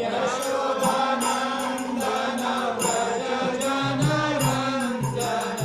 यशोदानन्दन व्रज जनरञ्जन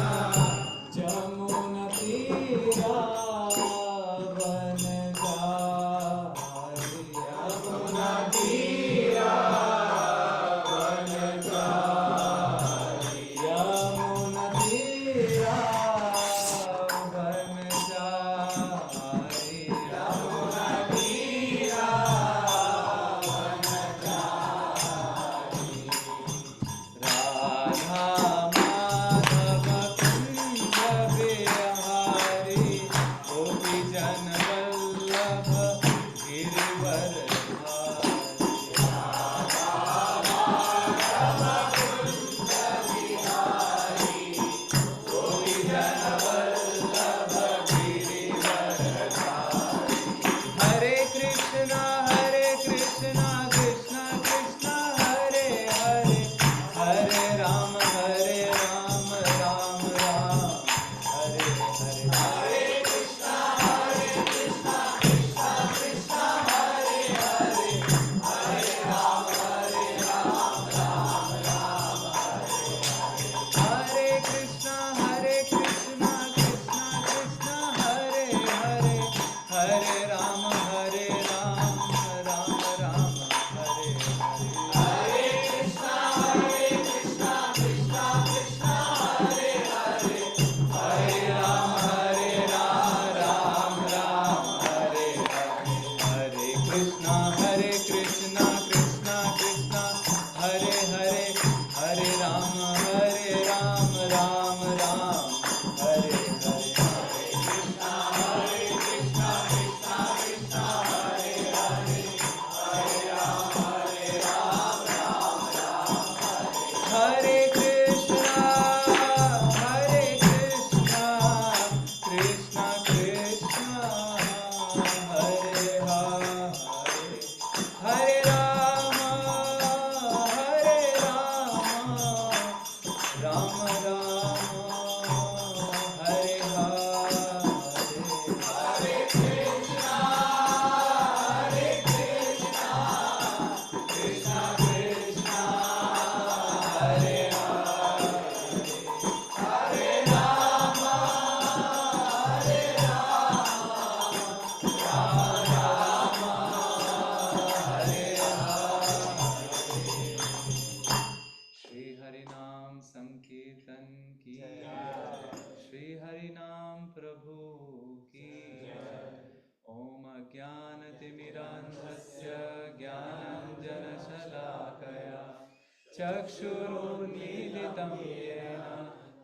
चक्षुरुन्मीलितं येन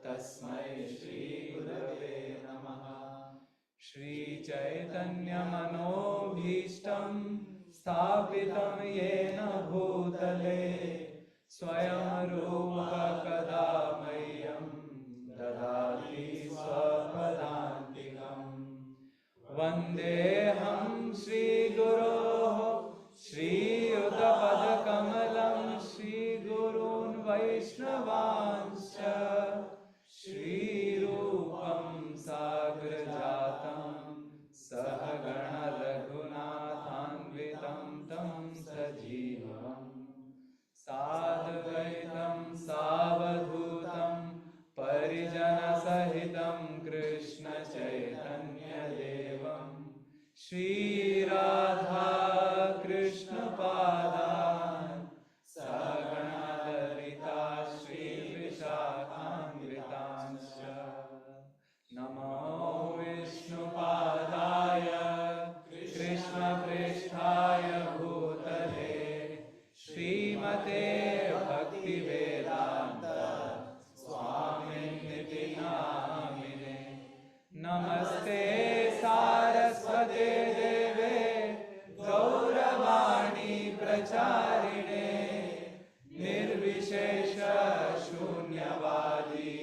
तस्मै श्रीगुरवे नमः। श्रीचैतन्यमनोभीष्टं स्थापितं येन भूतले स्वयं रूप कदा मह्यं ददाति स्वपदान्तिकम्। वन्देऽहं श्रीगुरोः श्रीयुतपदकमलं श्रीगुरून् वैष्णवांश्च श्रीरूपं साग्रजातं सहगण रघुनाथान्वितं तं सजीवम् साद्वैतं सावधूतं परिजनसहितं कृष्ण चैतन्यदेवं श्रीराधा कृष्ण पादान् सहगण ललिता श्रीविशाखान्वितांश्च नमो विष्णुपादाय कृष्णप्रेष्ठाय भूतले श्रीमते भक्तिवेदान्त स्वामिनिति नामिने। नमस्ते सारस्वते देवे गौरवाणी प्रचारिणे निर्विशेष शून्यवादी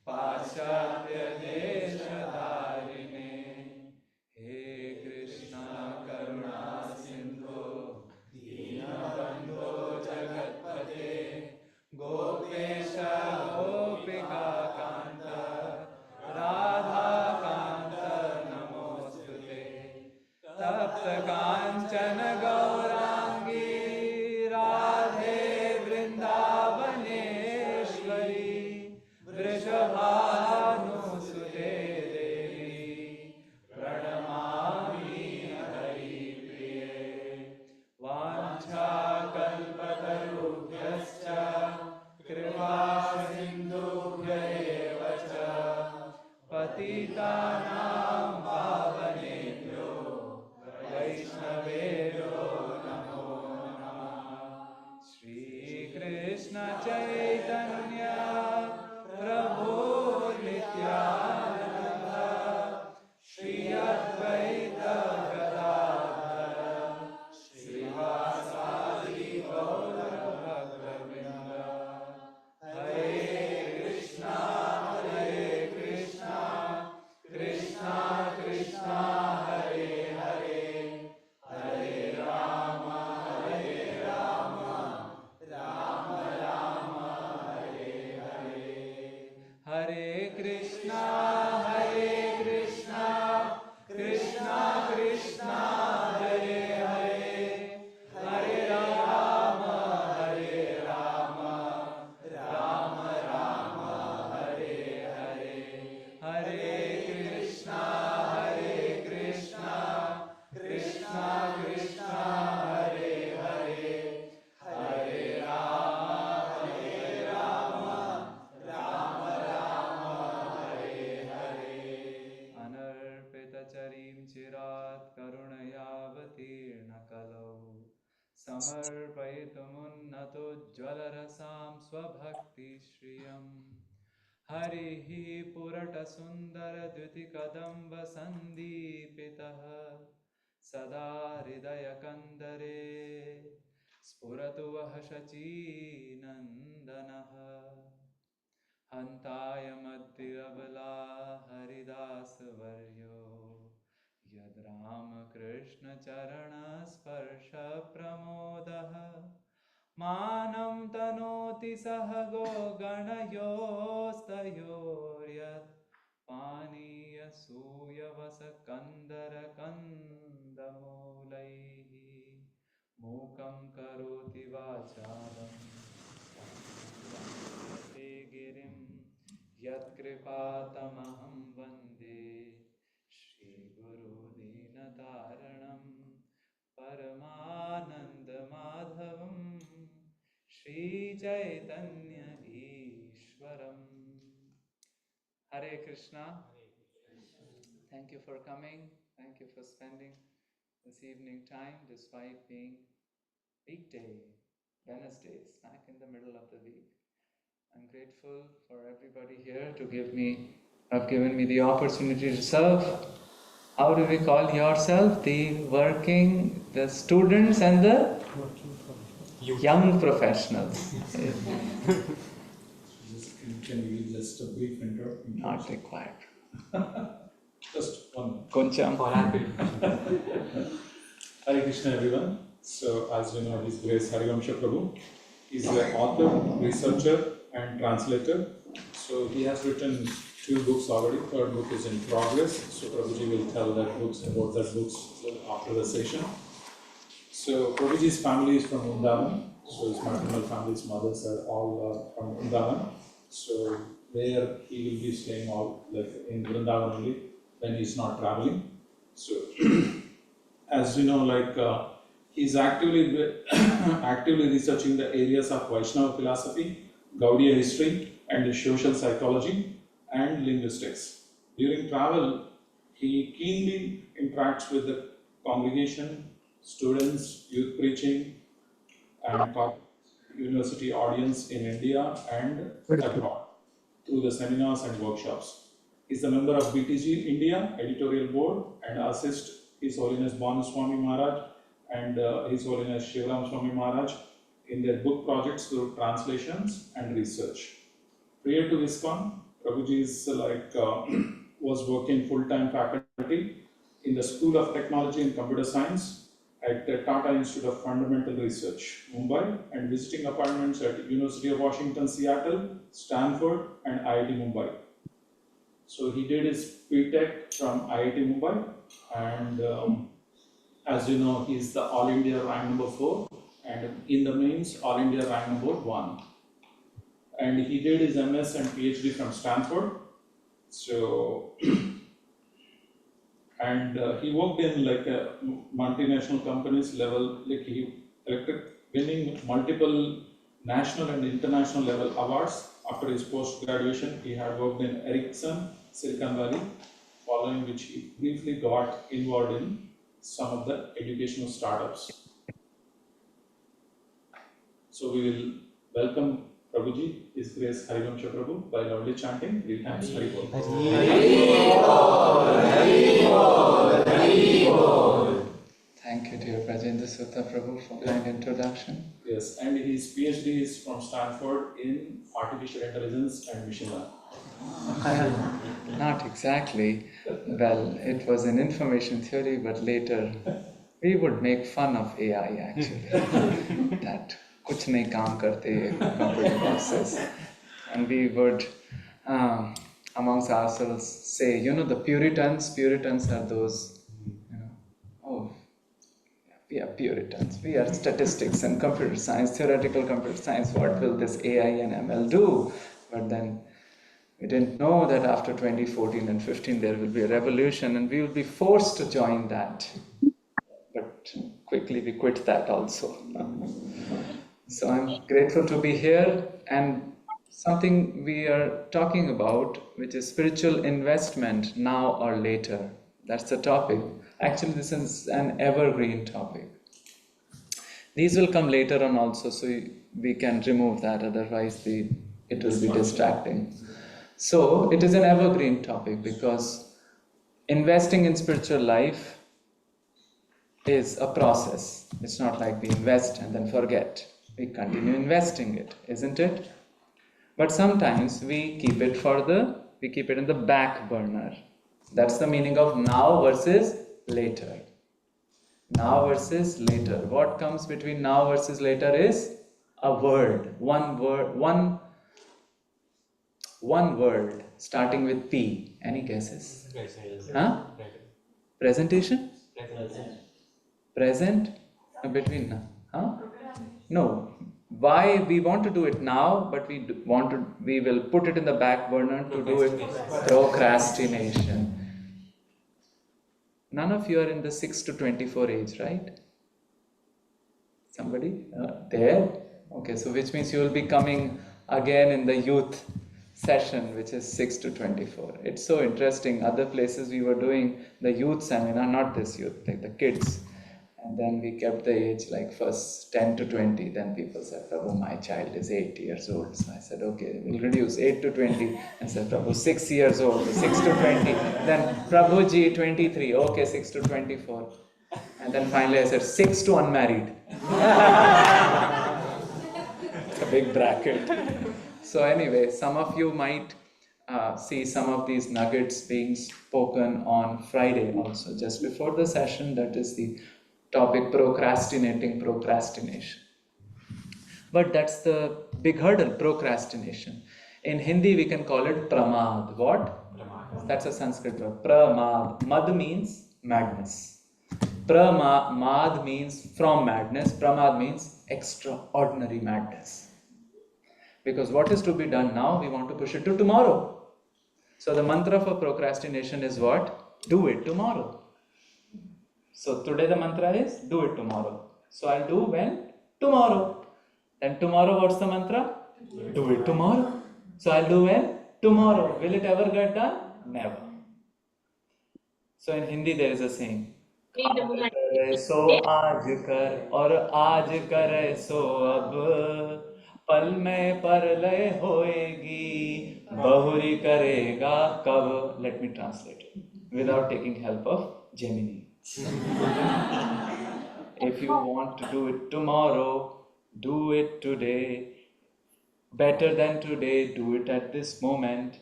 पाश्चात्य देशधारिणे। हे कृष्ण करुणा सिंधु दीनबन्धो जगत्पते गोपेश गोपिका कान्त राधाकान्त नमोऽस्तुते। तप्त काञ्चन गौराङ्गी समर्पयितुमुन्नतो ज्वलरसां स्वभक्तिश्रियम् हरिः पुरटसुन्दरद्युतिकदम्बसन्दीपितः सदा हृदयकन्दरे स्फुरतु वः शचीनन्दनः हन्ताय मद्विरबला हरिदासवर्यो यद्रामकृष्णचरणस्पर्शप्रमोदः मानं तनोति सह गोगणयोस्तयोर्यत् पानीयसूयवसकन्दरकन्दमूलैः मूकं करोति वाचालं ते गिरिं यत्कृपातमहं वन्दे श्रीगुरुदीनतारणं परमानन्दमाधवं Sri Chaitanya ईश्वरम् Hare Krishna. Thank you for coming. Thank you for spending this evening time despite being weekday, Wednesday, smack in the middle of the week. I'm grateful for everybody here to have given me the opportunity to serve. How do we call yourself? The students and the young professionals. Can we just a brief intro? Not required. Just one. Koncham. Hare Krishna, everyone. So, as you know, His Grace Harivamsa Prabhu. He's an author, researcher, and translator. So, he has written 2 books already. Third book is in progress. So, Prabhuji will tell about that books after the session. So, Prabhuji's family is from Vrindavan. So, his maternal family, his mothers are all from Vrindavan. So, where he will be staying all like in Vrindavan only when he's not traveling. So, as you know, he's actively researching the areas of Vaishnava philosophy, Gaudiya history, and social psychology and linguistics. During travel, he keenly interacts with the congregation, students, youth preaching, and university audience in India and abroad through the seminars and workshops. He's a member of BTG India editorial board and assists His Holiness Bhanu Swami Maharaj and His Holiness Shivaram Swami Maharaj in their book projects through translations and research. Prior to ISKCON, Prabhuji was working full-time faculty in the School of Technology and Computer Science at the Tata Institute of Fundamental Research, Mumbai, and visiting appointments at University of Washington, Seattle, Stanford, and IIT Mumbai. So he did his BTech from IIT Mumbai, and as you know, he's the All India rank number 4, and in the mains, All India rank number 1. And he did his MS and PhD from Stanford. So, and he worked in multinational companies level, winning multiple national and international level awards. After his post-graduation, he had worked in Ericsson, Silicon Valley, following which he briefly got involved in some of the educational startups. So we will welcome Prabhuji, His Grace Harivamsa Prabhu, by loudly chanting 3 times Hari Bol. Thank you, dear Brajendra Sutta Prabhu, for kind introduction. Yes, and his PhD is from Stanford in Artificial Intelligence and Machine Learning. Not exactly. Well, it was in information theory, but later we would make fun of AI actually. That kuch nahi kaam karte computer process. And we would amongst ourselves say, the Puritans are those, oh, we are Puritans, we are statistics and computer science, theoretical computer science, what will this AI and ML do? But then we didn't know that after 2014 and 15 there will be a revolution and we will be forced to join that. But quickly we quit that also. So I'm grateful to be here, and something we are talking about, which is spiritual investment now or later. That's the topic. Actually, this is an evergreen topic. These will come later on also, so we can remove that, otherwise it will be distracting. So it is an evergreen topic because investing in spiritual life is a process. It's not like we invest and then forget. We continue investing it, isn't it? But sometimes we keep it in the back burner. That's the meaning of now versus later. Now versus later. What comes between now versus later is a word. One word starting with P. Any guesses? Huh? Presentation? Present? Between now. Huh? No. Why we want to do it now, but we will put it in the back burner to do it. Procrastination. None of you are in the 6 to 24 age, right? Somebody? There? Okay, so which means you will be coming again in the youth session, which is 6 to 24. It's so interesting. Other places we were doing the youth seminar, not this youth, like the kids. And then we kept the age like first 10 to 20. Then people said, Prabhu, my child is 8 years old. So I said, okay, we'll reduce 8 to 20. And said, Prabhu, 6 years old, 6 to 20. Then Prabhu ji, 23. Okay, 6 to 24. And then finally I said, 6 to unmarried. It's a big bracket. So anyway, some of you might see some of these nuggets being spoken on Friday also, just before the session. That is the topic, procrastination. But that's the big hurdle, procrastination. In Hindi, we can call it pramad. What? Pramad. That's a Sanskrit word. Pramad. Mad means madness. Pramad means from madness. Pramad means extraordinary madness. Because what is to be done now, we want to push it to tomorrow. So the mantra for procrastination is what? Do it tomorrow. So today the mantra is do it tomorrow. So I'll do when? Tomorrow. Then tomorrow what's the mantra? Do it tomorrow. So I'll do when? Tomorrow. Will it ever get done? Never. So in Hindi there is a saying. आज करे सो आज कर और आज करे सो अब पल में परलय होएगी बहुरी करेगा कब. Let me translate it without taking help of Gemini. If you want to do it tomorrow, do it today. Better than today, do it at this moment.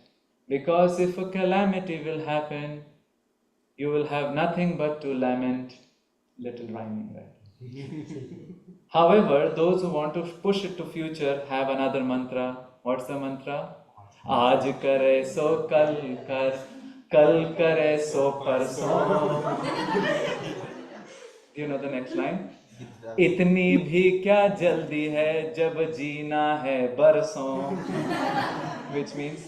Because if a calamity will happen, you will have nothing but to lament. Little rhyming, right? However, those who want to push it to future have another mantra. What's the mantra? Aaj kare so kal kare so parson. Do you know the next line? इतनी भी क्या जल्दी है जब जीना है बरसों. Which means,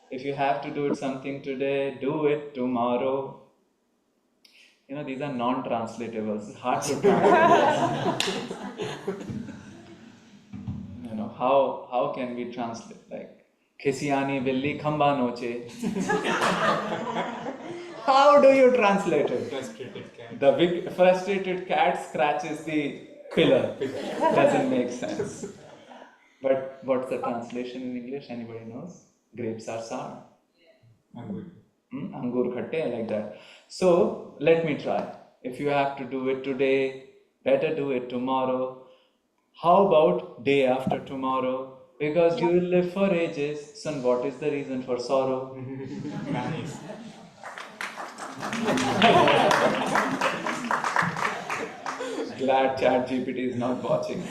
if you have to do it something today, do it tomorrow. You know, these are non-translatables. It's hard to translate. You know, how can we translate? Like, Khisiani billi khamba noche. How do you translate it? Frustrated cat. The big frustrated cat scratches the pillar. Doesn't make sense. But what's the translation in English? Anybody knows? Grapes are sour. Angur khatte, like that. So let me try. If you have to do it today, better do it tomorrow. How about day after tomorrow? Because you will live for ages. Son, what is the reason for sorrow? Nice. Glad ChatGPT is not watching.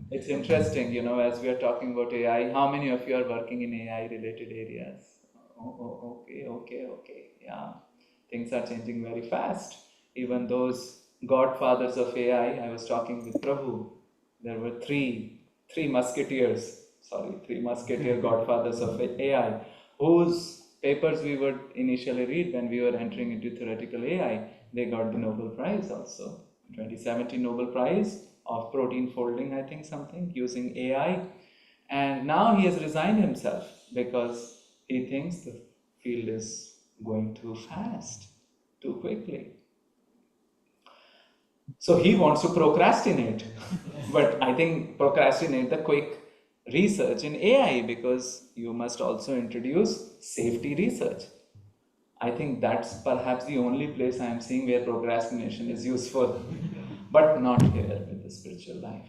It's interesting, you know, as we are talking about AI, how many of you are working in AI related areas? Okay. Yeah, things are changing very fast. Even those godfathers of AI, I was talking with Prabhu. There were three musketeer godfathers of AI, whose papers we would initially read when we were entering into theoretical AI. They got the Nobel Prize also. 2017 Nobel Prize of protein folding, I think something, using AI. And now he has resigned himself because he thinks the field is going too fast, too quickly. So he wants to procrastinate. But I think procrastinate the quick research in AI, because you must also introduce safety research. I think that's perhaps the only place I am seeing where procrastination is useful, but not here with the spiritual life.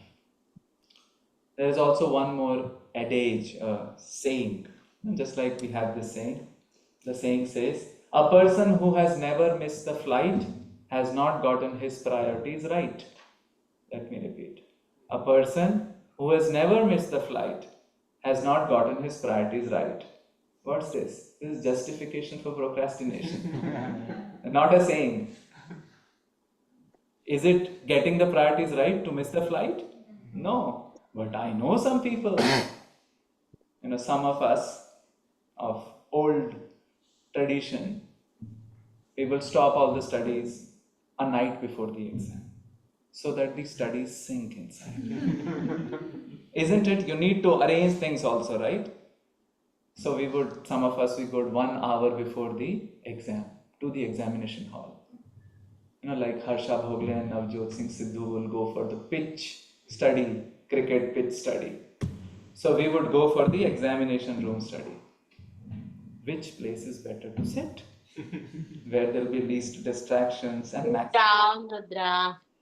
There is also one more adage, saying, just like we have this saying. The saying says, a person who has never missed the flight has not gotten his priorities right. Let me repeat. A person who has never missed the flight has not gotten his priorities right. What's this? This is justification for procrastination. Not a saying. Is it getting the priorities right to miss the flight? No. But I know some people, some of us of old tradition, we will stop all the studies a night before the exam so that the studies sink inside. Isn't it? You need to arrange things also, right? So some of us, we go 1 hour before the exam to the examination hall. Like Harsha Bhogle and Navjot Singh Sidhu will go for the pitch study, cricket pitch study. So we would go for the examination room study. Which place is better to sit? Where there will be least distractions and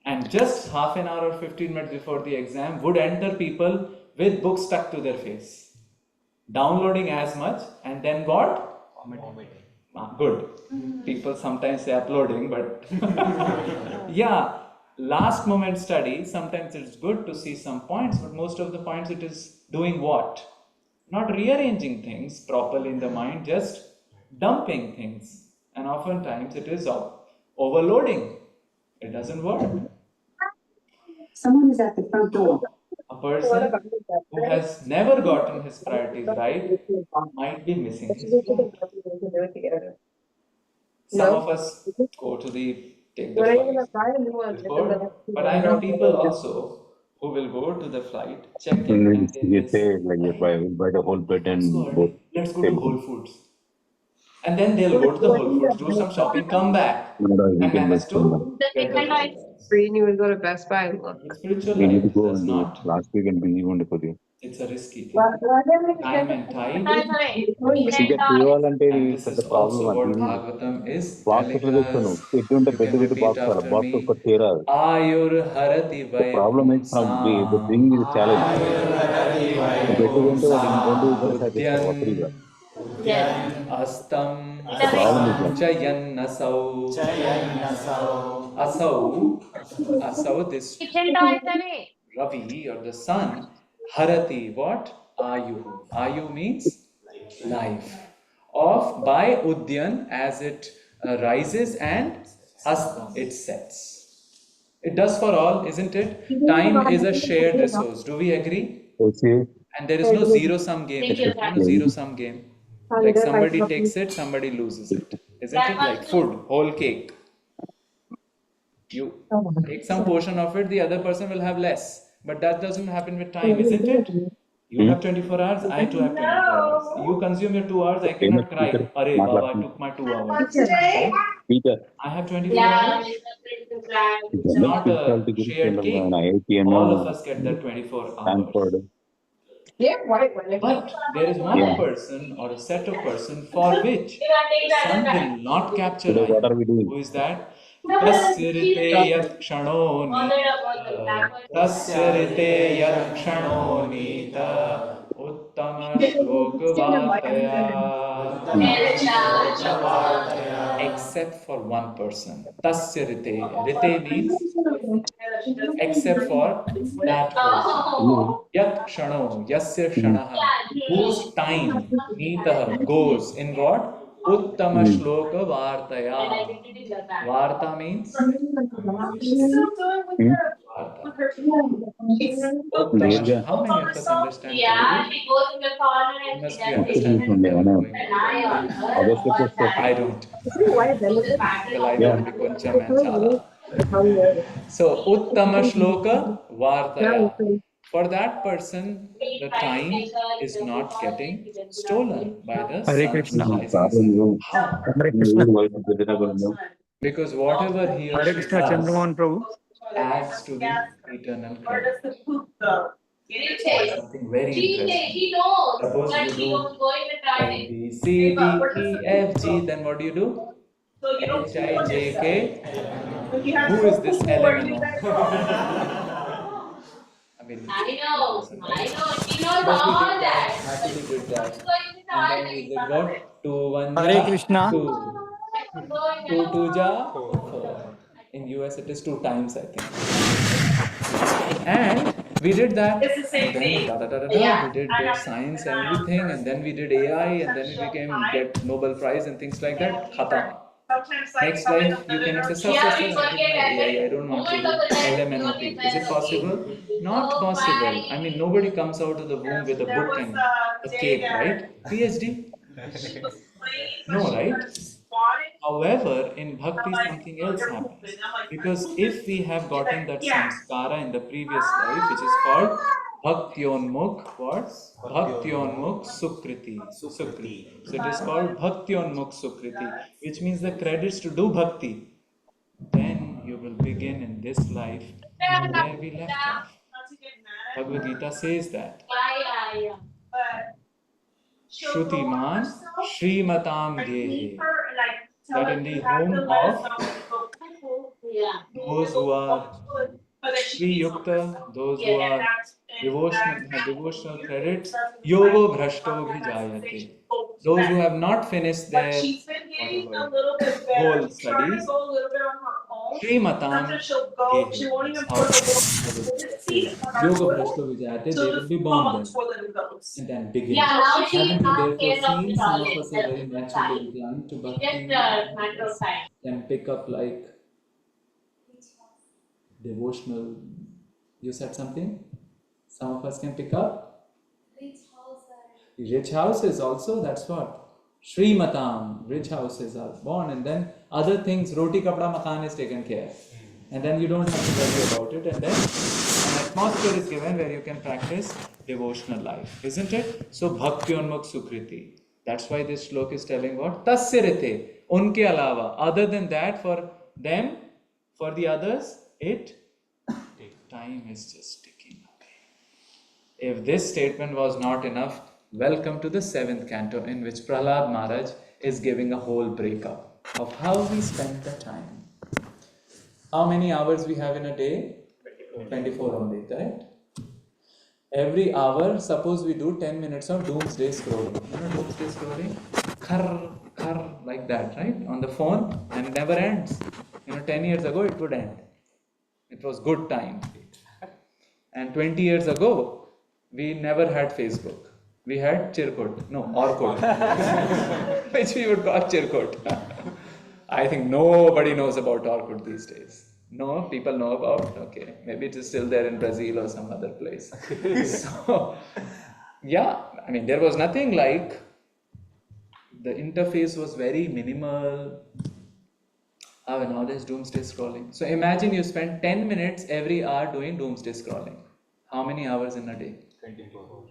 and just half an hour or 15 minutes before the exam would enter people with books stuck to their face, downloading as much, and then what? Vomiting. Good. People sometimes say uploading, but yeah, last moment study, sometimes it's good to see some points, but most of the points it is doing what? Not rearranging things properly in the mind, just dumping things. And oftentimes it is overloading. It doesn't work. Someone is at the front door. A person who has never gotten his priorities right might be missing his flight. Some of us go to take the flight before, but I know people also who will go to the flight, check in, and they You miss. say like if I will buy the whole plate So and early. Let's go to Whole Foods. And then they'll go to the Whole Foods, do some shopping, come back, and manage to get the flight. You will go to Best Buy and look. Spiritual we need life to go does and do it. not. Last week and busy one for you. It's a risky thing. Time and tide. Ticket ఇవ్వాలంటే And this పెద్ద is problem also what అది Bhagavatam is box telling ఎట్లా తెస్తాను us. పెట్టి ఉంటే You పెద్ద can పెద్ద repeat box after box me. ఒక తీరాదు Ayur harati problem is from the thing is challenge పెట్టి ఉంటే వాడు రెండు ఇద్దరు సాధిస్తారు ఫ్రీగా astam problem is chayannasau asau this Ravi or the sun harati what? Ayu means life of by Udyan as it rises and it sets. It does for all, isn't it? Time is a shared resource. Do we agree? And there is no zero-sum game. Zero-sum game. Like somebody takes it, somebody loses it. Isn't it? Like food, whole cake. You take some portion of it, the other person will have less. But that doesn't happen with time, isn't it? You have 24 hours, I too have 24 hours. You consume your 2 hours, I cannot cry. Arey, Baba took my 2 hours. Right? I have 24 hours. It's not a shared cake. All of us get that 24 hours. But there is one person or a set of person for which the sun will not capture eye. What are we doing? Who is that? Tasya rite yat kshano nita. Tasya rite yat kshano nita. Uttama shloka vartaya. Except for one person. Tasya rite. Rite means except for that person. Yat kshano, yasya kshanaha, whose time, nitah, goes in what? Uttama shloka vartaya. Varta means Varta. Uttama, how many of us understand Telugu? You must be understanding Telugu going on. I don't. Well, I don't be koncham and chala. So, Uttama Shloka Vartaya. For that person, the time is not getting stolen by the Hare sun Krishna. rising sun. How? Hare Krishna. Because whatever he or Hare she Krishna, does, Chandramohan Prabhu. adds to the eternal credit. Something very interesting. Suppose you do A, B, C, D, E, F, G, then what do? H, I, J, K. Who is this LMNO? I mean, She knows but we all did that. that, happily did that. And then we did what? 2 1 Hare ja, Krishna. 2. 2 2 ja, 4. In US it is 2 times, I think. And we did that. And then we did science and everything, and then we did AI, and then we became get Nobel Prize and things like that. Khatam. Next life, you cannot say, sir, I did my AI, I don't want to do LMNOP. Is it possible? Not possible. I mean, nobody comes out of the womb with a book and a cake, right? PhD? No, right? However, in bhakti, something else happens. Because if we have gotten that samskara in the previous life, which is called bhaktyonmukh, what? Bhaktyonmukh sukriti. Sukriti. So it is called bhaktyonmukh sukriti, which means the credits to do bhakti. Then you will begin in this life where we left off. Bhagavad Gita says that. Shruti-man Srimatam Gehe. That in the home of those who are Shri Yukta, those who are devotional, have devotional credits, Yogo Bhrashto Bhijayate. Those who have not finished their whatever goal studies, Srimatam Gehe. That's how Yoga Bhrashto Vijayate, they will be born then and then begin. Haven't you therefore seen some of us are very naturally inclined to bhakti, can pick up like devotional. You said something? Some of us can pick up? Rich houses also, that's what. Srimatam, rich houses are born, and then other things, roti kapda makan is taken care. And then you don't have to worry about it, and then an atmosphere is given where you can practice devotional life, isn't it? So bhaktyonmukh sukriti. That's why this shlok is telling what? Tasyarite. Unke alawa. Other than that, for them, for the others, time is just ticking away. If this statement was not enough, welcome to the 7th canto, in which Prahlad Maharaj is giving a whole breakup of how we spend the time. How many hours we have in a day? 24 only, correct? Every hour, suppose we do 10 minutes of doomsday scrolling. You know doomsday scrolling? Khar, like that, right? On the phone, and it never ends. 10 years ago it would end. It was good time. And 20 years ago, we never had Facebook. We had Orkut, which we would call Chirkut. I think nobody knows about Orkut these days. No, people know about, okay, maybe it is still there in Brazil or some other place. So, yeah, I mean, there was nothing like, the interface was very minimal. And all this doomsday scrolling. So imagine you spend 10 minutes every hour doing doomsday scrolling. How many hours in a day? 24.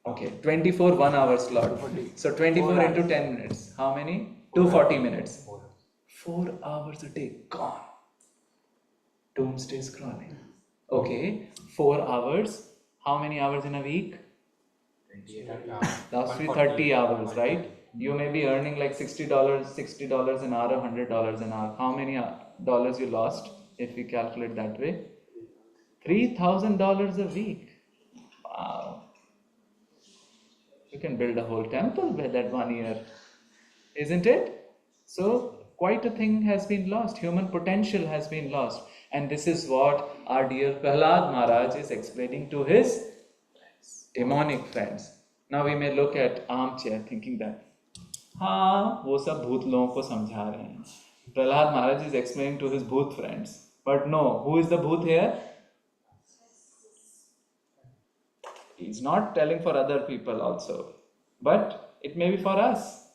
Okay, 24 1 hour slot. So 24 into 10 minutes. How many? 240 minutes. 4 hours a day gone. Doomsday scrolling. Okay, 4 hours. How many hours in a week? Last 30 hours, right? You may be earning like $60 an hour, $100 an hour. How many dollars you lost if we calculate that way? $3,000 a week. Wow. You can build a whole temple with that 1 year, isn't it? So quite a thing has been lost. Human potential has been lost. And this is what our dear Prahlad Maharaj is explaining to his demonic friends. Now we may look at armchair thinking that, हाँ वो सब भूत लोगों को समझा रहे हैं. Prahlad Maharaj is explaining to his bhoot friends. But no, who is the bhoot here? He's not telling for other people also. But it may be for us.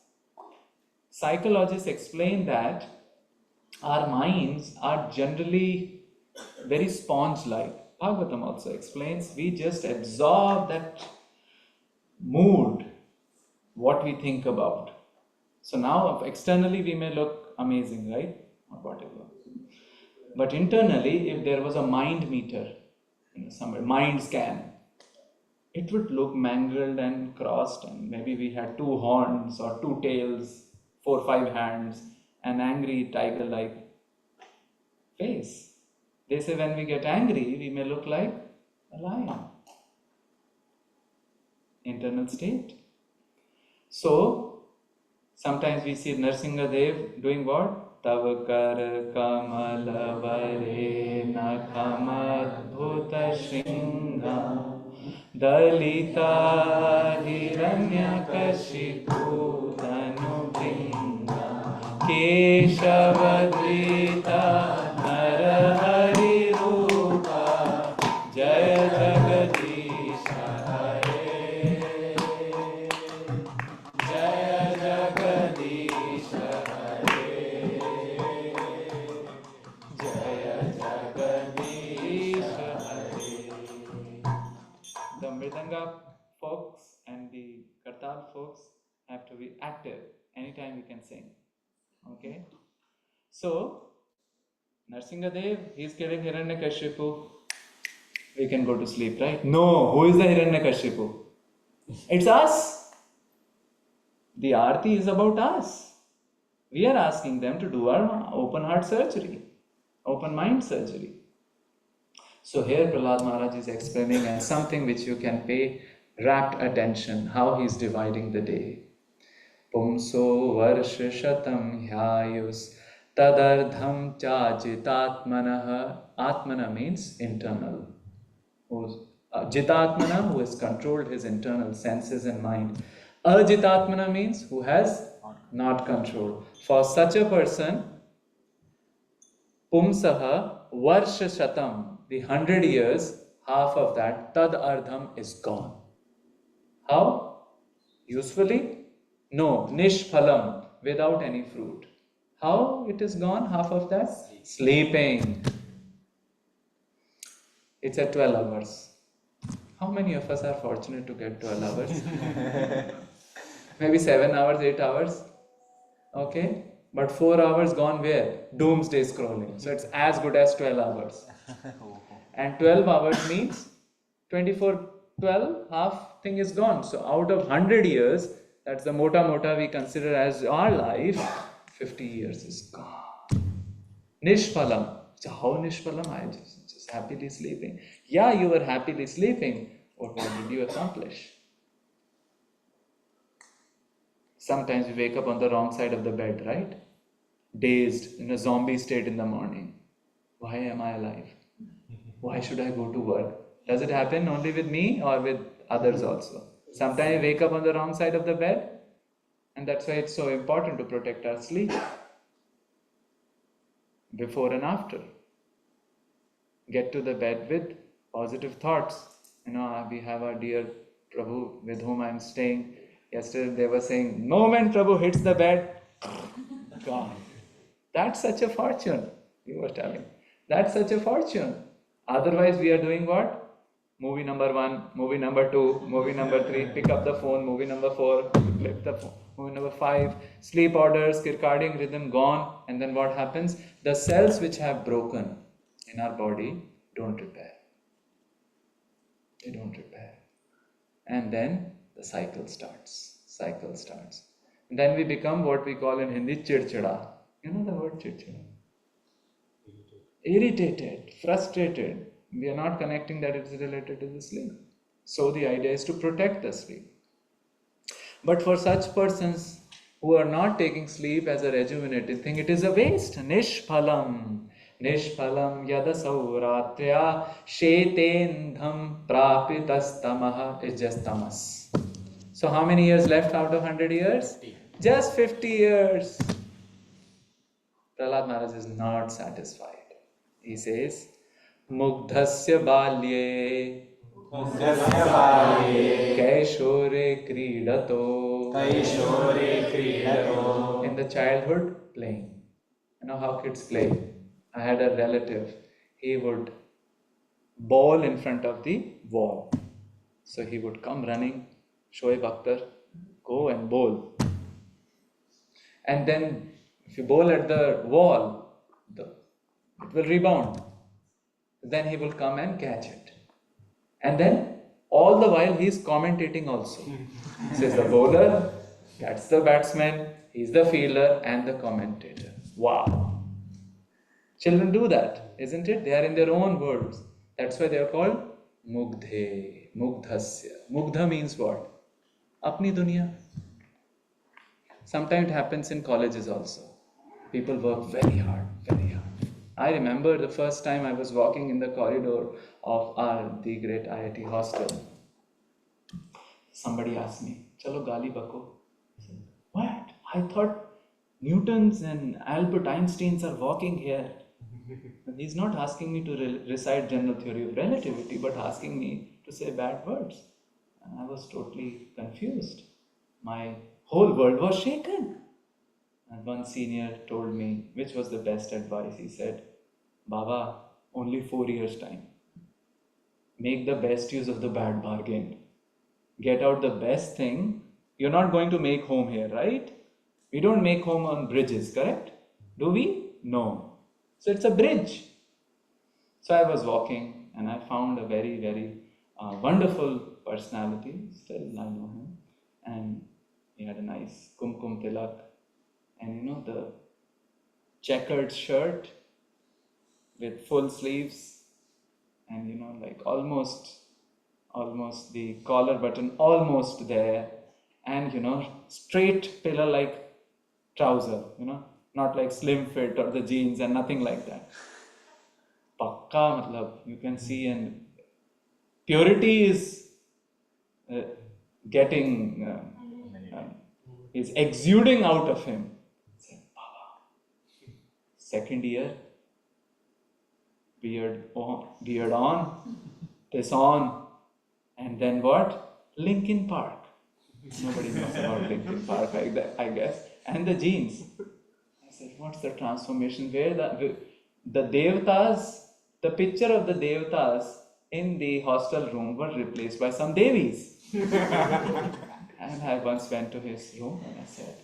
Psychologists explain that our minds are generally very sponge-like. Bhagavatam also explains, we just absorb that mood, what we think about. So now externally we may look amazing, right? Or whatever. But internally, if there was a mind meter, somewhere, mind scan, it would look mangled and crossed, and maybe we had two horns or two tails, 4 or 5 hands, an angry tiger-like face. They say when we get angry, we may look like a lion. Internal state. So, sometimes we see Narsingadev doing what? Tav kar kamal vare nakhamadbhuta shringa dalita hiranyakashipu tanubringa keshavadrita narahari rupa jaya jagadisha hare jaya jagadisha hare jaya jagadisha hare. The Mridanga folks and the Kartal folks have to be active. Anytime we can sing. Okay? So, Narsingadev, he's killing Hiranyakashipu. We can go to sleep, right? No, who is the Hiranyakashipu? It's us. The Aarti is about us. We are asking them to do our open heart surgery, open mind surgery. So here Prahlad Maharaj is explaining and something which you can pay rapt attention, how he is dividing the day. Pumso varsha shatam hyayus tadardham chajitatmanah. Atmana means internal. Jitatmana, who has controlled his internal senses and mind. Ajitatmana means who has not controlled. For such a person, Pumsaha Varsha Shatam, the 100 years, half of that, Tad Ardham is gone. How? Usefully? No, Nishphalam, without any fruit. How it is gone, half of that? Sleeping. It's at 12 hours. How many of us are fortunate to get 12 hours? Maybe 7 hours, 8 hours. Okay? But 4 hours gone where? Doomsday scrolling. So it's as good as 12 hours. And 12 hours means 24, 12, half thing is gone. So out of 100 years, that's the mota we consider as our life, 50 years is gone. Nishphalam. So how Nishphalam? I just happily sleeping. Yeah, you were happily sleeping. What did you accomplish? Sometimes we wake up on the wrong side of the bed, right? Dazed, in a zombie state in the morning. Why am I alive? Why should I go to work? Does it happen only with me or with others also? Sometimes we wake up on the wrong side of the bed, and that's why it's so important to protect our sleep. Before and after. Get to the bed with positive thoughts. We have our dear Prabhu with whom I'm staying. Yesterday they were saying, moment Prabhu hits the bed, gone. That's such a fortune, you were telling. That's such a fortune. Otherwise we are doing what? Movie number 1, movie number 2, movie number 3, pick up the phone, movie number 4, flip the phone, movie number 5, sleep orders, circadian rhythm gone, and then what happens? The cells which have broken in our body don't repair. They don't repair. And then the cycle starts. And then we become what we call in Hindi chirchida. You know the word chirchida? Irritated, frustrated. We are not connecting that it is related to the sleep. So the idea is to protect the sleep. But for such persons who are not taking sleep as a rejuvenative thing, it is a waste. Nishphalam. Nishphalam yadasau ratrya shetendham prapitastamah is just tamas. So how many years left out of 100 years? 50. Just 50 years. Prahlad Maharaj is not satisfied. He says, Mugdhasya balye Kaishore kridato. In the childhood, playing. You know how kids play. I had a relative. He would bowl in front of the wall. So he would come running, Shoaib Akhtar, go and bowl. And then if you bowl at the wall, the It will rebound. Then he will come and catch it. And then all the while he is commentating also. This is the bowler, that's the batsman, he's the fielder and the commentator. Wow. Children do that, isn't it? They are in their own worlds. That's why they are called Mugdhe, Mugdhasya. Mugdha means what? Apni dunya. Sometimes it happens in colleges also. People work very hard, very hard. I remember the first time I was walking in the corridor of the great IIT hostel. Somebody asked me, Chalo gali bako. I said, what? I thought Newtons and Albert Einsteins are walking here. And he's not asking me to recite general theory of relativity, but asking me to say bad words. And I was totally confused. My whole world was shaken. And one senior told me, which was the best advice. He said, Baba, only 4 years time. Make the best use of the bad bargain. Get out the best thing. You're not going to make home here, right? We don't make home on bridges, correct? Do we? No. So it's a bridge. So I was walking and I found a very, very wonderful personality. Still, I know him. And he had a nice kumkum tilak. And the checkered shirt with full sleeves. And like almost the collar button almost there. And straight pillar like trouser, not like slim fit or the jeans and nothing like that. Pakka matlab, you can see, and purity is is exuding out of him. I said, Baba, second year, beard on, this on, and then what? Linkin Park. Nobody knows about Linkin Park, I guess. And the jeans. I said, what's the transformation? Where the Devtas, the picture of the Devtas in the hostel room were replaced by some Devis. And I once went to his room and I said,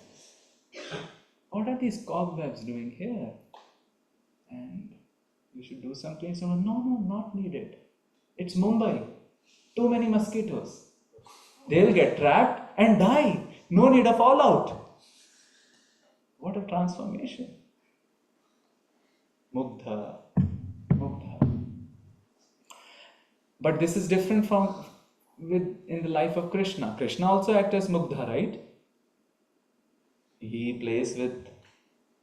what are these cobwebs doing here? And you should do something. So, no, not needed. It's Mumbai. Too many mosquitoes. They'll get trapped and die. No need of fallout. What a transformation. Mugdha. But this is different from in the life of Krishna. Krishna also acts as Mugdha, right? He plays with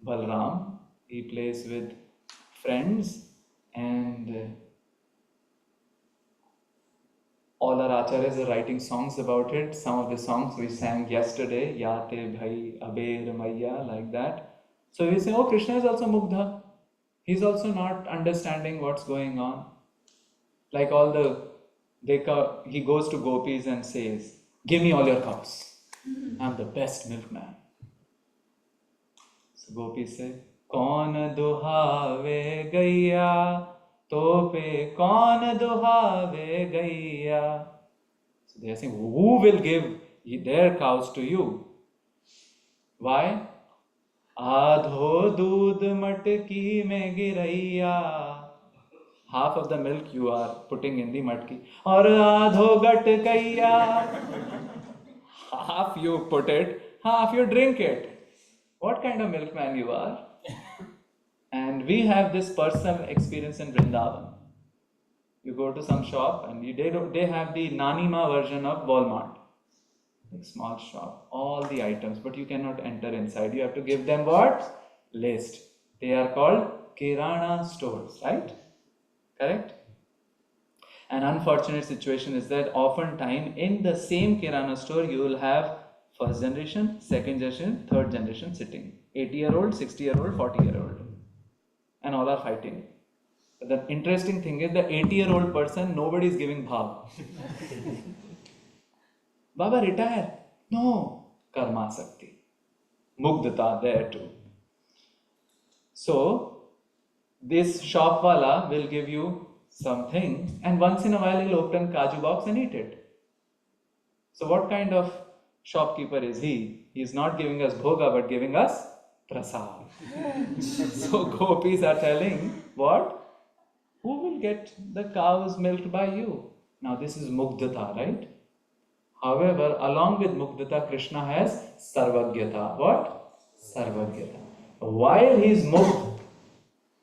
Balram. He plays with friends, and all our acharyas are writing songs about it. Some of the songs we sang yesterday, Yate Bhai Aber Maya, like that. So we say, oh, Krishna is also Mugdha. He's also not understanding what's going on. Like he goes to gopis and says, give me all your cows. I'm the best milkman. So gopis say, Kaun duhave gaiya, tope kaun duhave gaiya. So they are saying, who will give their cows to you? Why? Adho doodh matki mein giraiya. Half of the milk you are putting in the matki. Aur adho gatkaiya. Half you put it, half you drink it. What kind of milkman you are? And we have this personal experience in Vrindavan. You go to some shop and they have the Nanima version of Walmart. Like small shop, all the items, but you cannot enter inside. You have to give them what? List. They are called Kirana stores, right? Correct? An unfortunate situation is that oftentimes in the same Kirana store you will have first generation, second generation, third generation sitting. 80-year-old, 60-year-old, 40-year-old. And all are fighting. But the interesting thing is the 80-year-old person, nobody is giving bhav. Baba, retire. No. Karma Sakti. Mugdata there too. So, this shopwala will give you something, and once in a while he'll open kaju box and eat it. So what kind of shopkeeper is he? He is not giving us bhoga but giving us prasad. So gopis are telling, what? Who will get the cows milked by you? Now this is mugdhata, right? However, along with mugdhata, Krishna has sarvagyata. What? Sarvagyata. While he is mugd,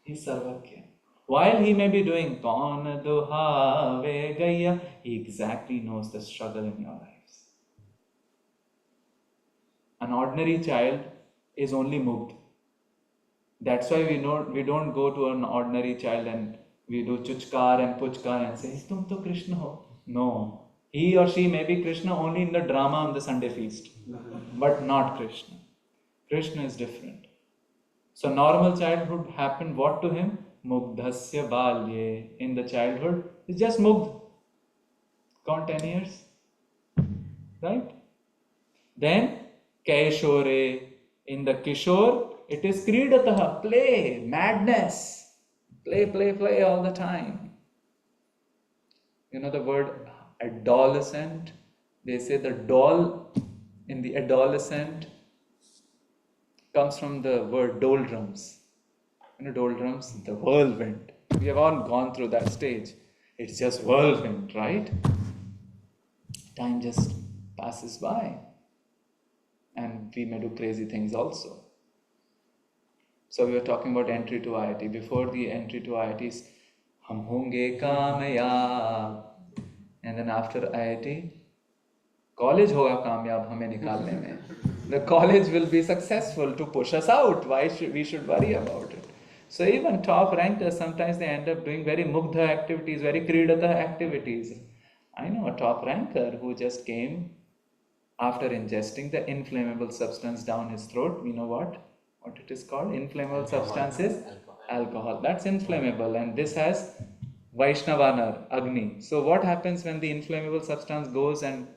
he is sarvagya. While he may be doing kaun duhave gaya, he exactly knows the struggle in your lives. An ordinary child is only mugd. That's why we don't go to an ordinary child and we do chuchkar and puchkar and say, "Tum to Krishna ho." No. He or she may be Krishna only in the drama on the Sunday feast, but not Krishna. Krishna is different. So normal childhood happened what to him? Mugdhasya balye. In the childhood, it's just mugd. Count 10 years. Right? Then Kaishore. In the Kishore, it is Kridatah, play, madness. Play all the time. You know the word adolescent? They say the doll in the adolescent comes from the word doldrums. You know doldrums? The whirlwind. We have all gone through that stage. It's just whirlwind, right? Time just passes by. And we may do crazy things also. So we were talking about entry to IIT. Before the entry to IITs, hum honge kamyab. And then after IIT, college hoga kamyab hame nikalne mein. The college will be successful to push us out. Why should we worry about it? So even top rankers, sometimes they end up doing very mugdha activities, very kridata activities. I know a top ranker who just came after ingesting the inflammable substance down his throat. You know what it is called? Inflammable substance is alcohol. That's inflammable, and this has Vaishnavanar, Agni. So what happens when the inflammable substance goes and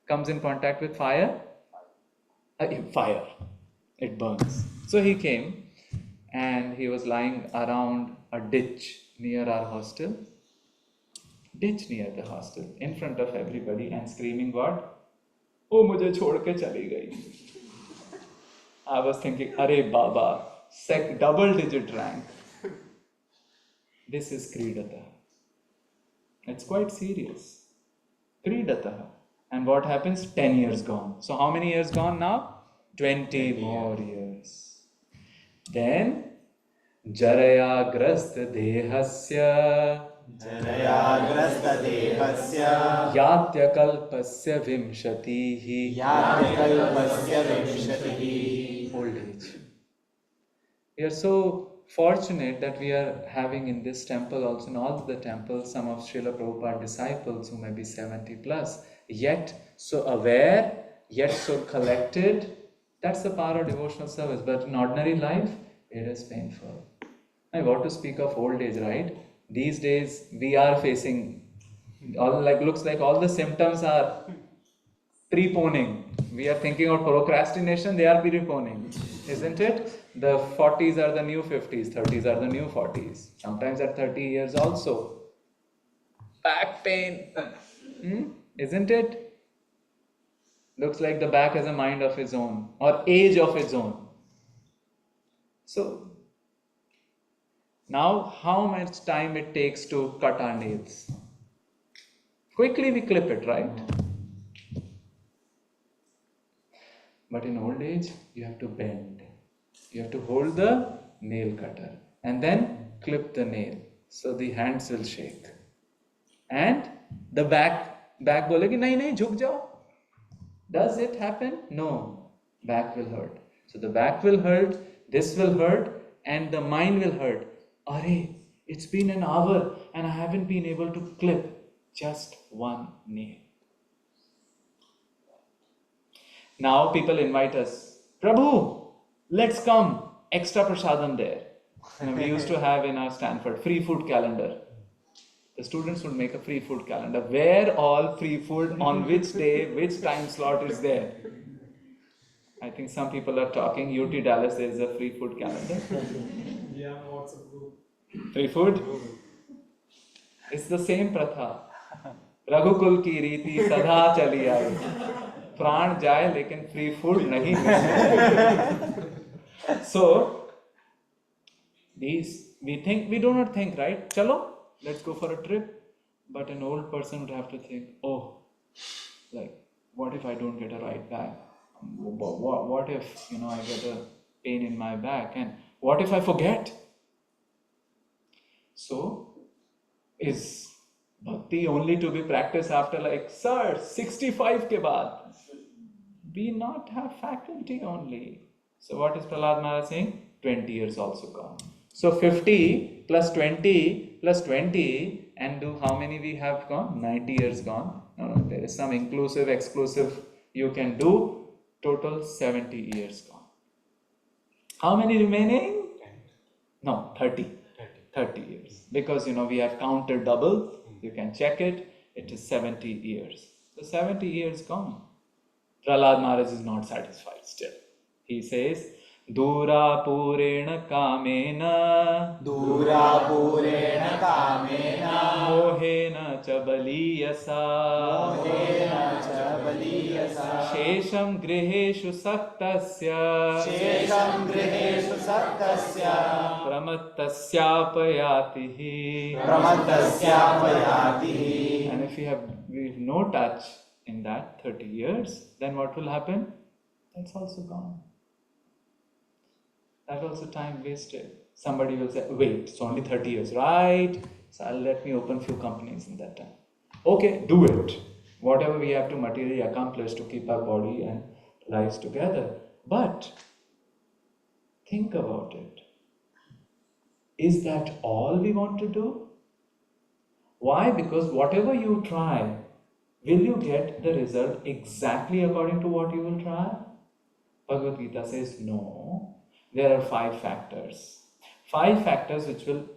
comes in contact with fire? Fire. It burns. So he came and he was lying around a ditch near our hostel. Ditch near the hostel, in front of everybody, and screaming what? Oh, mujhe chhod ke chali gayi. I was thinking, Arey Baba, double digit rank. This is Kridata. It's quite serious. Kridata. And what happens? 10 years gone. So how many years gone now? 20 more years. Then, Jarayagrasta dehasya Yatyakalpasya vimshatihi. Old age. We are so fortunate that we are having in this temple, also in all the temples, some of Srila Prabhupada disciples who may be 70 plus, yet so aware, yet so collected. That's the power of devotional service. But in ordinary life, it is painful. And what to speak of old age, right? These days we are facing looks like all the symptoms are preponing. We are thinking of procrastination, they are preponing, isn't it? The 40s are the new 50s, 30s are the new 40s. Sometimes at 30 years also. Back pain, isn't it? Looks like the back has a mind of its own or age of its own. So now how much time it takes to cut our nails? Quickly we clip it, right? But in old age, you have to bend. You have to hold the nail cutter and then clip the nail. So the hands will shake. And the back bolegi, nahi, jhuk jao. Does it happen? No. Back will hurt. So the back will hurt, this will hurt, and the mind will hurt. Arey, it's been an hour and I haven't been able to clip just one nail. Now people invite us, Prabhu, let's come, extra prasadam there. We used to have in our Stanford free food calendar. The students would make a free food calendar. Where all free food, on which day, which time slot is there. I think some people are talking, UT Dallas there is a free food calendar. Yeah, WhatsApp group. Free food? It's the same pratha. Raghukul ki riti sadha chali aaye. प्राण जाए लेकिन free food नहीं मिले. So we do not think, right? Chalo, let's go for a trip. But an old person would have to think, oh, like, what if I don't get a ride back? What if, I get a pain in my back? And what if I forget? So, is bhakti only to be practiced after like, sir, 65 ke baad? We not have faculty only. So what is Prahlad Maharaj saying? 20 years also gone. So 50 plus 20 plus 20 and do how many we have gone? 90 years gone. No, there is some inclusive, exclusive you can do. Total 70 years gone. How many remaining? No, 30. 30 years. Because we have counted double. You can check it. It is 70 years. So 70 years gone. Prahlad Maharaj is not satisfied still. He says, Dura Purena Kamena Durapurena kamena Mohena Chabaliyasa mohena chabaliyasa Shesham Griheshu Saktasya shesham griheshu saktasya Pramattasyapayatihi. pramattasyapayatihi. And if we've no touch in that 30 years, then what will happen? That's also gone. That also time wasted. Somebody will say, wait, it's only 30 years, right? So let me open few companies in that time. Okay, do it. Whatever we have to materially accomplish to keep our body and lives together. But think about it. Is that all we want to do? Why? Because whatever you try, will you get the result exactly according to what you will try? Bhagavad Gita says no. There are 5 factors. 5 factors which will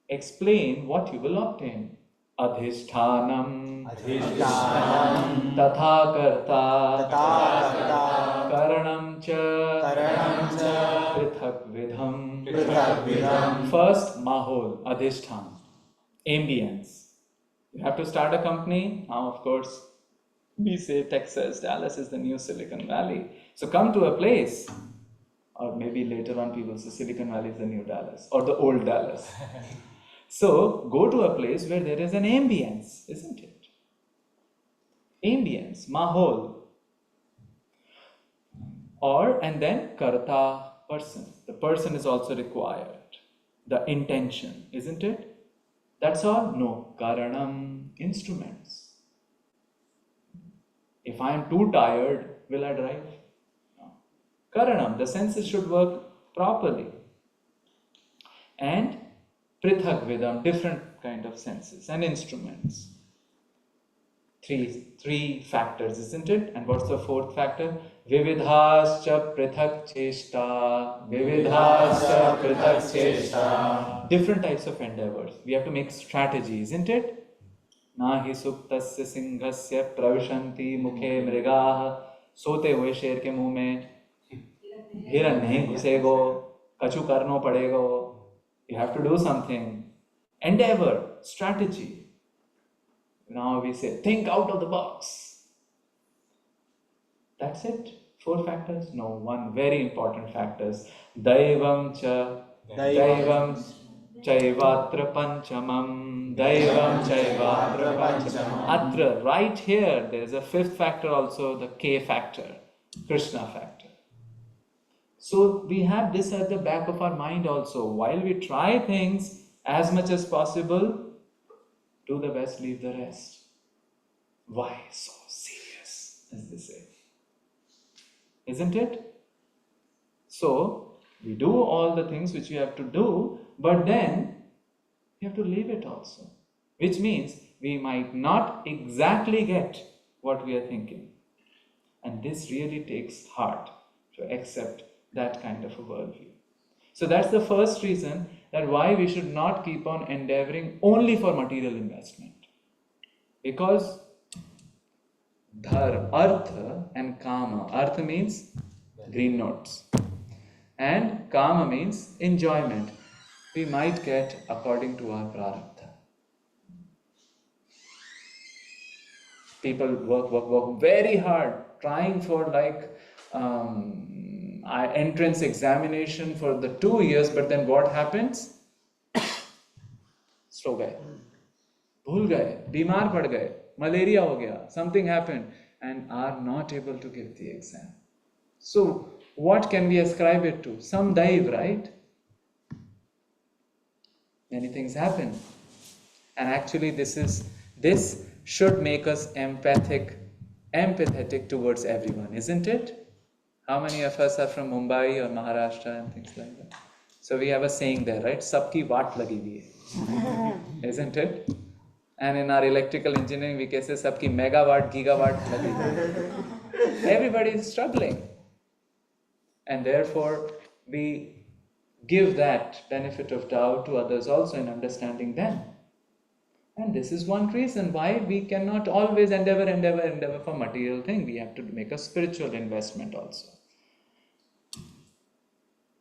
explain what you will obtain. Adhishthanam, Adhishtanam tatha karta, tatha karanam cha, karanam cha prithak vidham. prithakvidam. First, mahol, adhishthan, ambience. You have to start a company. Now, of course, we say Texas, Dallas is the new Silicon Valley. So come to a place, or maybe later on people say Silicon Valley is the new Dallas, or the old Dallas. So go to a place where there is an ambience, isn't it? Ambience, mahol. And then karta, person. The person is also required. The intention, isn't it? That's all? No. Karanam, instruments. If I am too tired, will I drive? No. Karanam, the senses should work properly. And prithak vidam, different kind of senses and instruments. Three factors, isn't it? And what's the 4th factor? Vividhascha prithak cheshta. Vividhascha prithak cheshta. Different types of endeavors. We have to make strategy, isn't it? Nahi suktasya singhasya pravishanti mukhe mrigaha. सोते हुए शेर के मुंह में हिरन नहीं घुसेगो, कछु करनो पड़ेगो. You have to do something. Endeavor, strategy. Now we say, think out of the box. That's it. 4 factors? No, 1 very important factors. Daivam cha, Daivam chaivatra panchamam, Daivam chaivatra panchamam. Atra, right here, there is a 5th factor also, the K factor, Krishna factor. So we have this at the back of our mind also. While we try things as much as possible, do the best, leave the rest. Why so serious, as they say? Isn't it? So, we do all the things which we have to do, but then we have to leave it also. Which means we might not exactly get what we are thinking. And this really takes heart to accept that kind of a worldview. So that's the first reason that why we should not keep on endeavoring only for material investment. Because artha and kama. Artha means green notes. And kama means enjoyment. We might get according to our prarabdha. People work very hard, trying for entrance examination for the 2 years, but then what happens? सो गए, भूल गए, बीमार पड़ गए, malaria हो गया, something happened, and are not able to give the exam. So what can we ascribe it to? Some dive, right? Many things happen, and actually this should make us empathetic towards everyone, isn't it? How many of us are from Mumbai or Maharashtra and things like that? So we have a saying there, right? Sabki watt lagi hui hai, isn't it? And in our electrical engineering, we can say sabki megawatt, gigawatt lagi hui hai. Everybody is struggling, and therefore we give that benefit of doubt to others also in understanding them. And this is one reason why we cannot always endeavor for material thing. We have to make a spiritual investment also.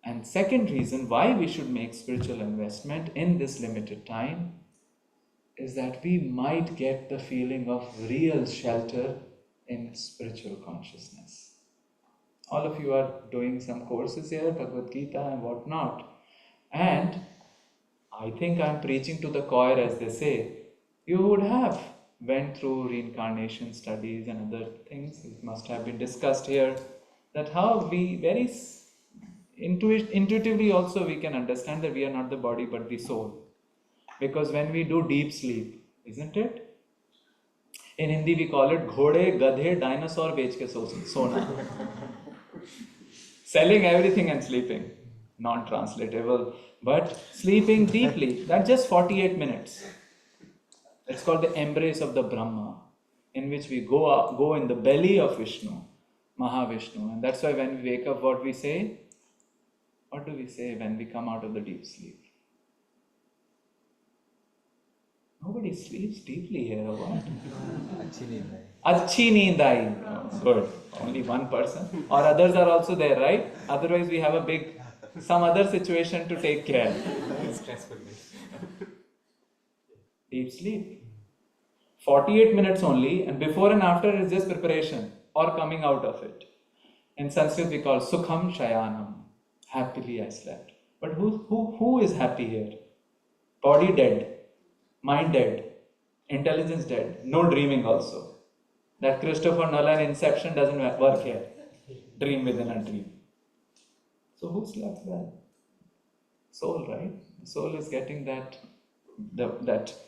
And second reason why we should make spiritual investment in this limited time is that we might get the feeling of real shelter in spiritual consciousness. All of you are doing some courses here, Bhagavad Gita and whatnot. And I think I'm preaching to the choir, as they say. You would have went through reincarnation studies and other things. It must have been discussed here that how we very intuitively also we can understand that we are not the body but the soul. Because when we do deep sleep, isn't it? In Hindi we call it घोड़े गधे dinosaur बेच के सोना. Selling everything and sleeping, non-translatable, but sleeping deeply. That's just 48 minutes. It's called the embrace of the Brahma, in which we go in the belly of Vishnu, Mahavishnu. And that's why when we wake up, what we say? What do we say when we come out of the deep sleep? Nobody sleeps deeply here, or what? Achhi neend aayi. Oh, good. Only one person. Or others are also there, right? Otherwise we have some other situation to take care. Stressful. Deep sleep. 48 minutes only, and before and after is just preparation or coming out of it. In Sanskrit we call Sukham Shayanam. Happily I slept. But who is happy here? Body dead, mind dead, intelligence dead, no dreaming also. That Christopher Nolan Inception doesn't work here. Dream within a dream. So who slept well? Soul, right? The soul is getting that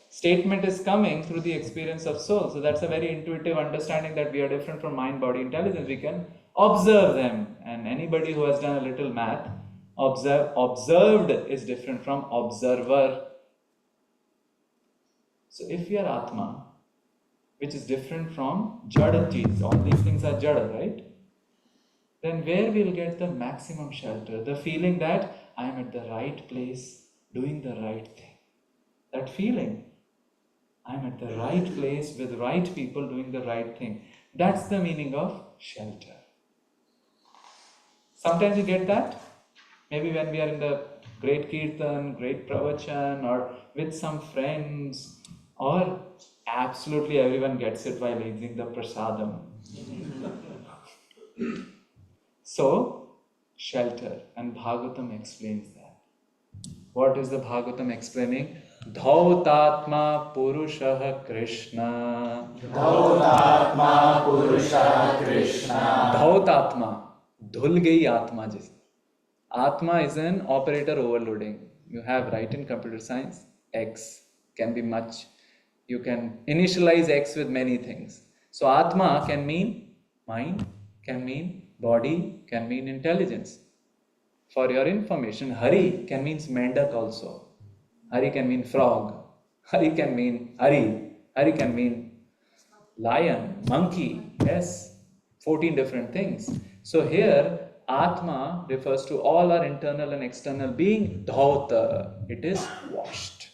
statement is coming through the experience of soul. So that's a very intuitive understanding that we are different from mind, body, intelligence. We can observe them. And anybody who has done a little math, observed is different from observer. So if we are Atma, which is different from Jada cheez, all these things are Jada, right? Then where we'll get the maximum shelter, the feeling that I am at the right place, doing the right thing. That feeling, I'm at the right place with right people doing the right thing. That's the meaning of shelter. Sometimes you get that. Maybe when we are in the great kirtan, great pravachan, or with some friends, or absolutely everyone gets it while eating the prasadam. So, shelter, and Bhagavatam explains that. What is the Bhagavatam explaining? Dhautatma Purushah Krishna. Dhautatma Purusha Krishna. Dhautatma, dhul gayi Atma jis. Atma is an operator overloading. You have, right, in computer science, X can be much. You can initialize X with many things. So Atma can mean mind, can mean body, can mean intelligence. For your information, Hari can mean mendak also. Hari can mean frog. Hari can mean Hari. Hari can mean lion, monkey. Yes, 14 different things. So here, Atma refers to all our internal and external being. Dhauta, it is washed.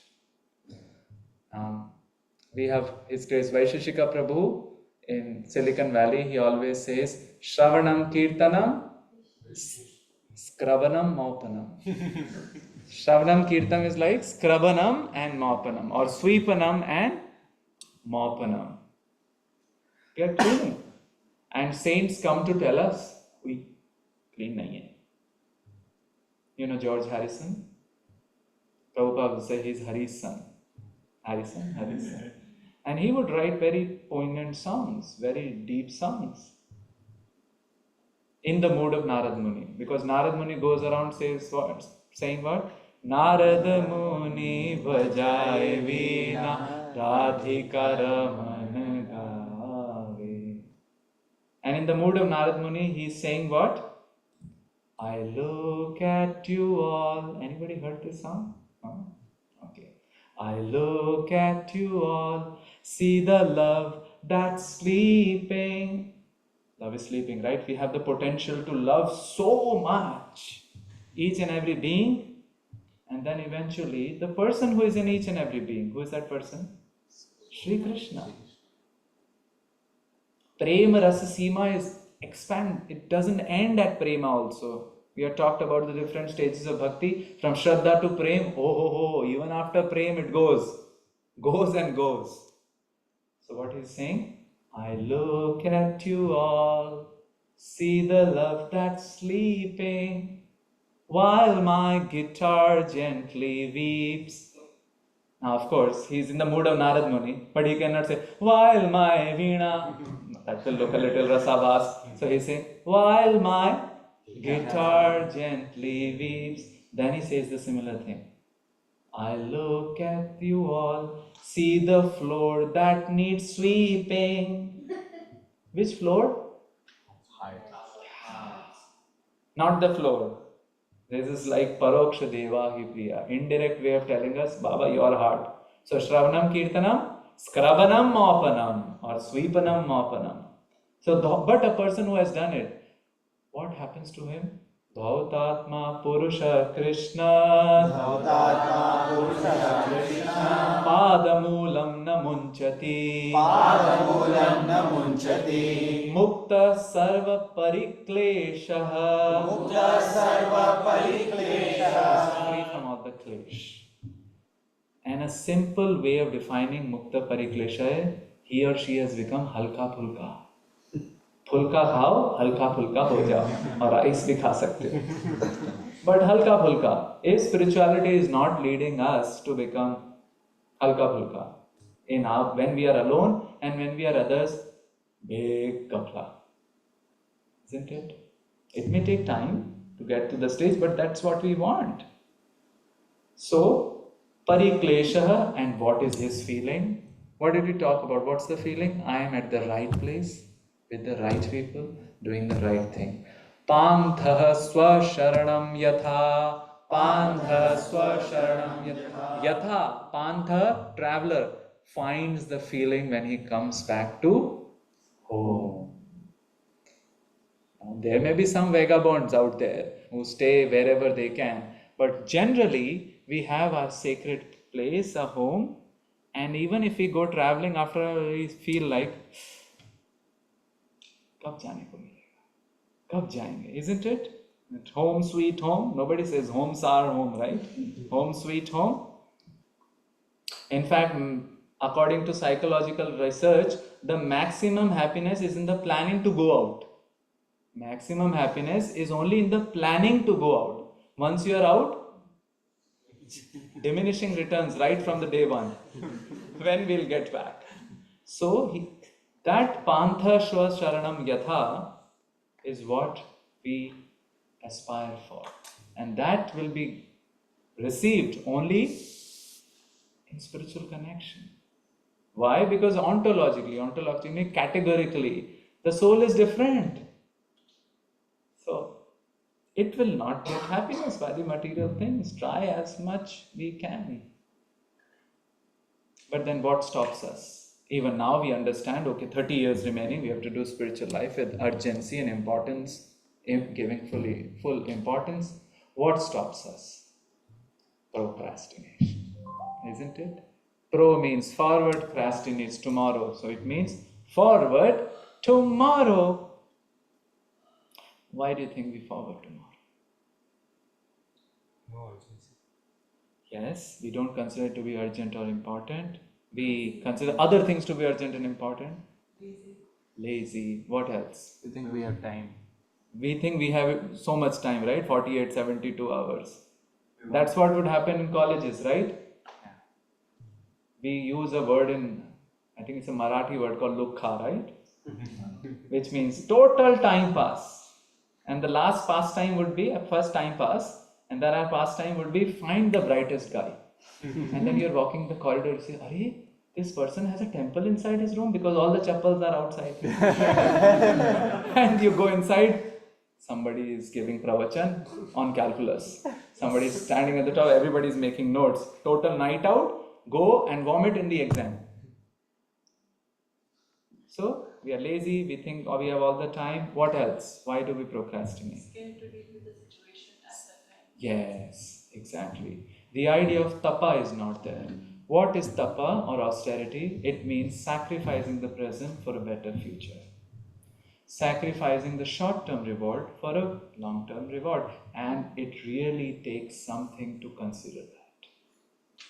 We have His Grace Vaisheshika Prabhu in Silicon Valley. He always says, Shravanam Kirtanam, Skravanam Maupanam. Shravanam Kirtanam is like Skravanam and Maupanam, or Sweepanam and Maupanam. We are cleaning. And saints come to tell us, we clean nahi hai. You know George Harrison? Prabhupada would say he's Hari's son. Hari's son. And he would write very poignant songs, very deep songs. In the mood of Narad Muni. Because Narad Muni goes around saying what? Narad Muni bhajaye veena radhika raman gave. And in the mood of Narad Muni, he's saying what? I look at you all. Anybody heard this song? No? Okay. I look at you all, see the love that's sleeping. Love is sleeping, right? We have the potential to love so much each and every being, and then eventually the person who is in each and every being, who is that person? Shri Krishna. Prema Rasa Seema is expand, it doesn't end at Prema also. We have talked about the different stages of bhakti, from Shraddha to Prem, even after Prem it goes and goes. So what he's saying? I look at you all, see the love that's sleeping, while my guitar gently weeps. Now, of course, he's in the mood of Narad Muni, but he cannot say, while my veena. That will look a little rasabhas. So he's saying, while my guitar gently weeps. Then he says the similar thing. I look at you all, see the floor that needs sweeping. Which floor? Not the floor. This is like paroksha deva hi priya, indirect way of telling us, Baba, your heart. So Shravanam Kirtanam, Skravanam Mopanam, or Sweepanam Mopanam. So, but a person who has done it, what happens to him? Dhautatma Purusha Krishna Dhautatma Purusha Krishna Padamulam na munchati Padamulam na munchati Mukta Sarva Parikleshaha Mukta Sarva Parikleshaha Free from all the klesh. And a simple way of defining Mukta Pariklesha is he or she has become Halka Phulka. फुल्का खाओ हल्का फुल्का हो जाओ और rice भी खा सकते हो but halka phulka. If spirituality is not leading us to become halka phulka in our, when we are alone and when we are others, big kapla, isn't it? It may take time to get to the stage, but that's what we want. So pariklesha, and what is his feeling? What did we talk about? What's the feeling? I am at the right place with the right people, doing the right thing. Pantha swasharanam yatha. Pantha swasharanam yatha. Yatha, Pantha, traveler, finds the feeling when he comes back to home. Now, there may be some vagabonds out there who stay wherever they can, but generally we have our sacred place, a home, and even if we go traveling after, we feel like, कब जाने को मिलेगा, कब जाएंगे, isn't it? At home sweet home. Nobody says homes are home, right? Home sweet home. In fact, according to psychological research, the maximum happiness is in the planning to go out. Maximum happiness is only in the planning to go out. Once you are out, diminishing returns right from the day one. When we'll get back. So that Pantha Shwa Sharanam Yatha is what we aspire for. And that will be received only in spiritual connection. Why? Because ontologically, categorically, the soul is different. So, it will not get happiness by the material things. Try as much we can. But then what stops us? Even now we understand, okay, 30 years remaining, we have to do spiritual life with urgency and importance, giving full importance. What stops us? Procrastination, isn't it? Pro means forward, crastin is tomorrow. So it means forward tomorrow. Why do you think we forward tomorrow? No urgency. Yes, we don't consider it to be urgent or important. We consider other things to be urgent and important. Lazy. What else? You think we have time? We think we have so much time, right? 48, 72 hours. That's what would happen in colleges, right? We use a word in, I think it's a Marathi word called lukha, right? Which means total time pass. And the last pastime would be a first time pass, and then our pastime would be find the brightest guy. And then you're walking the corridor, you say, Arey, this person has a temple inside his room because all the chappals are outside. And you go inside, somebody is giving pravachan on calculus. Somebody is standing at the top, everybody is making notes. Total night out, go and vomit in the exam. So, we are lazy, we think, oh, we have all the time. What else? Why do we procrastinate? Scared to deal with the situation at that time. Yes, exactly. The idea of tapa is not there. What is tapa or austerity? It means sacrificing the present for a better future. Sacrificing the short-term reward for a long-term reward. And it really takes something to consider that.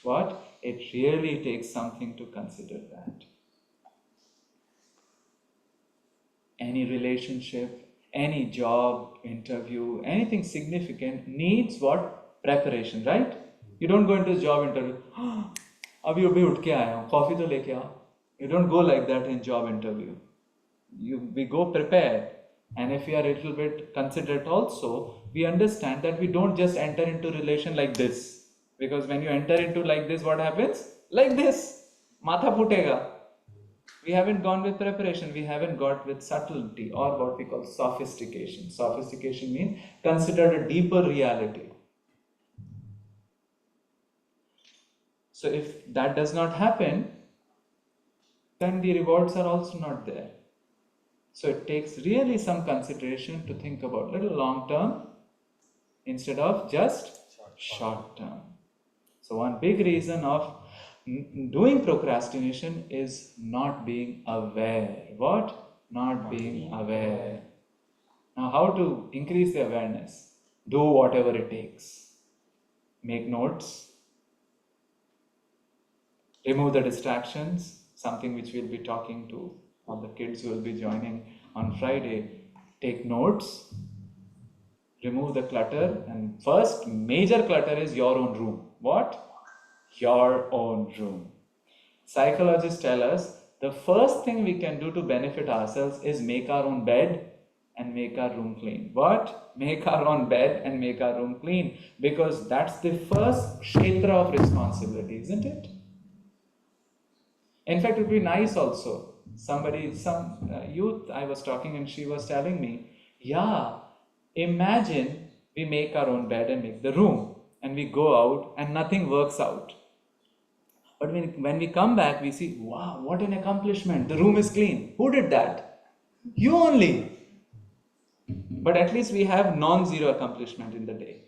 What? It really takes something to consider that. Any relationship, any job, interview, anything significant needs what? Preparation, right? You don't go into a job interview, abhi उठ के आया हूँ, coffee तो लेके आओ. You don't go like that in job interview. We go prepared. And if we are a little bit considerate also, we understand that we don't just enter into relation like this. Because when you enter into like this, what happens? Like this. Matha putega. We haven't gone with preparation, we haven't got with subtlety or what we call sophistication. Sophistication means consider a deeper reality. So if that does not happen, then the rewards are also not there. So it takes really some consideration to think about little long term instead of just short term. So one big reason of doing procrastination is not being aware. What? Not being aware. Now, how to increase the awareness? Do whatever it takes. Make notes. Remove the distractions, something which we'll be talking to all the kids who will be joining on Friday. Take notes. Remove the clutter. And first major clutter is your own room. What? Your own room. Psychologists tell us the first thing we can do to benefit ourselves is make our own bed and make our room clean. What? Make our own bed and make our room clean. Because that's the first kshetra of responsibility, isn't it? In fact, it would be nice also. Some youth I was talking and she was telling me, yeah, imagine we make our own bed and make the room and we go out and nothing works out. But when we come back, we see, wow, what an accomplishment. The room is clean. Who did that? You only. But at least we have non-zero accomplishment in the day.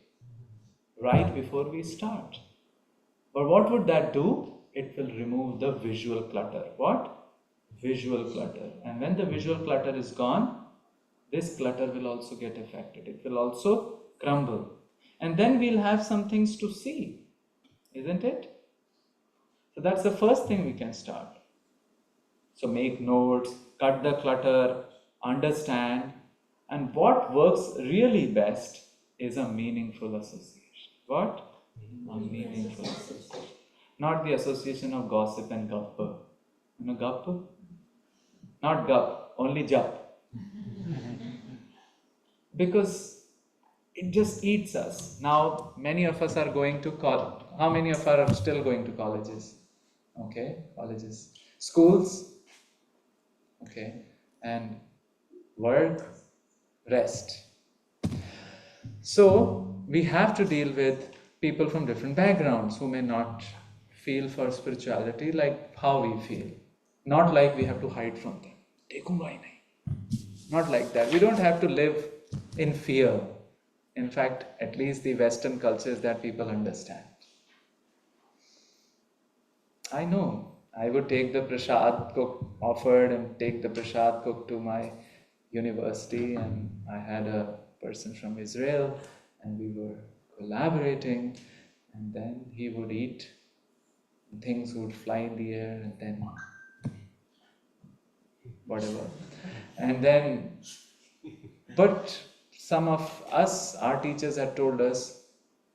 Right before we start. But what would that do? It will remove the visual clutter. What? Visual clutter. And when the visual clutter is gone, this clutter will also get affected. It will also crumble. And then we'll have some things to see. Isn't it? So that's the first thing we can start. So make notes, cut the clutter, understand, and what works really best is a meaningful association. What? A meaningful association. Not the association of gossip and gup. You know gup? Not gup, only jap. Because it just eats us. Now, many of us are going to college. How many of us are still going to colleges? Okay, colleges. Schools? Okay, and work, rest. So, we have to deal with people from different backgrounds who may not feel for spirituality like how we feel. Not like we have to hide from them. Dekhunga hi nahi. Not like that. We don't have to live in fear. In fact, at least the Western culture is that people understand. I know. I would take the prasad cook offered and take the prasad cook to my university, and I had a person from Israel and we were collaborating, and then he would eat, things would fly in the air and then whatever. And then, but some of us, our teachers had told us,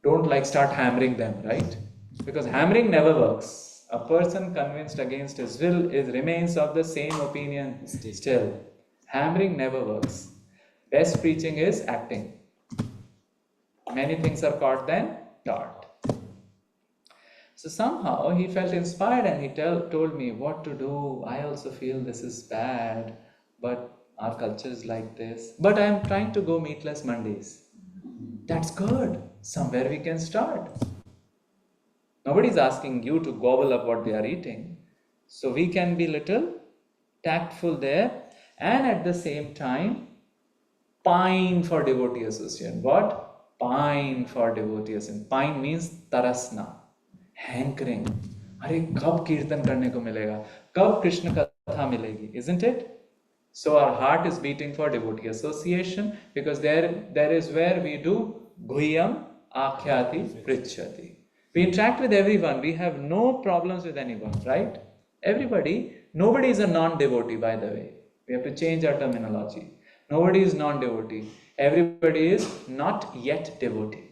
don't like start hammering them, right? Because hammering never works. A person convinced against his will remains of the same opinion still. Hammering never works. Best preaching is acting. Many things are caught then taught. So somehow he felt inspired and he told me what to do. I also feel this is bad, but our culture is like this. But I am trying to go meatless Mondays. That's good. Somewhere we can start. Nobody's asking you to gobble up what they are eating. So we can be little tactful there and at the same time pine for devotee association. What? Pine for devotee association. Pine means tarasna, hankering. अरे कब कीर्तन करने को मिलेगा, कब कृष्ण कथा मिलेगी, isn't it? So our heart is beating for devotee association because there is where we do guhyam akhyati pritchati. We interact with everyone. We have no problems with anyone, right? Everybody. Nobody is a non-devotee, by the way. We have to change our terminology. Nobody is non-devotee. Everybody is not yet devotee.